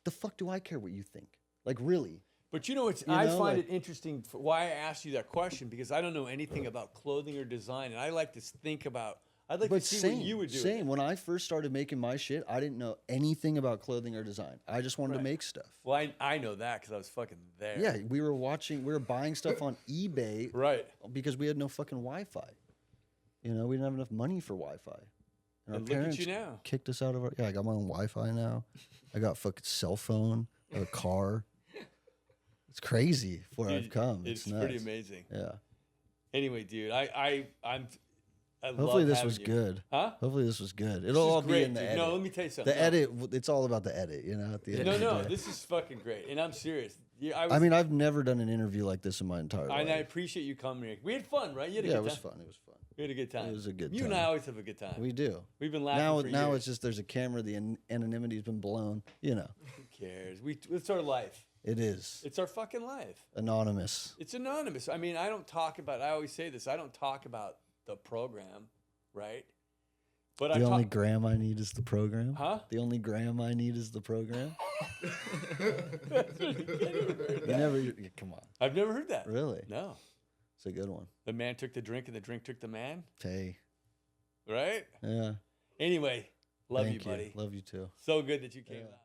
B: the fuck do I care what you think? Like, really?
A: But you know, it's
B: You
A: I
B: know,
A: find
B: like-
A: it interesting for why I asked you that question, because I don't know anything about clothing or design, and I like to think about. I'd like to see what you would do. with
B: Same.
A: it.
B: When I first started making my shit, I didn't know anything about clothing or design. I just wanted to
A: Right.
B: make stuff.
A: Well, I know that because I was fucking there.
B: Yeah, we were buying stuff on eBay
A: Right.
B: because we had no fucking Wi-Fi. You know, we didn't have enough money for Wi-Fi. And our
A: And look at
B: parents
A: you now.
B: kicked us out of our. Yeah, I got my own Wi-Fi now. I got fucking cell phone. I have a car. It's crazy where I've
A: Dude,
B: come.
A: It's
B: nuts.
A: pretty amazing.
B: Yeah.
A: Anyway, dude, I
B: Hopefully
A: love
B: this
A: having
B: was
A: you.
B: good.
A: Huh?
B: Hopefully this was good.
A: This
B: It'll
A: is
B: all
A: great,
B: be in the
A: dude.
B: edit.
A: No, let me tell you something.
B: The
A: No.
B: edit, it's all about the edit, you know, at the end
A: No,
B: of the
A: no,
B: day.
A: this is fucking great, and I'm serious. Yeah,
B: I mean, I've never done an interview like this in my entire
A: and I
B: life.
A: apprient you coming here. We had fun, right? You had a
B: Yeah,
A: good
B: it was
A: time.
B: fun. It was fun.
A: We had a good time.
B: It was a good
A: You
B: time.
A: and I always have a good time.
B: We do.
A: We've been laughing for
B: Now
A: years.
B: it's just there's a camera, the anonymity's been blown. You know,
A: Who cares? It's our life.
B: it is
A: It's our fucking life.
B: anonymous.
A: It's anonymous. I mean, I always say this. I don't talk about the program, right? But
B: The only gram I need is the program.
A: Huh?
B: The only gram I need is the program.
A: You
B: Come on.
A: I've never heard that.
B: Really?
A: No.
B: It's a good one.
A: The man took the drink and the drink took the man,
B: Hey.
A: right?
B: Yeah.
A: Anyway, love
B: Thank
A: you, buddy.
B: Love you too.
A: So good that you came
B: Yeah.
A: out.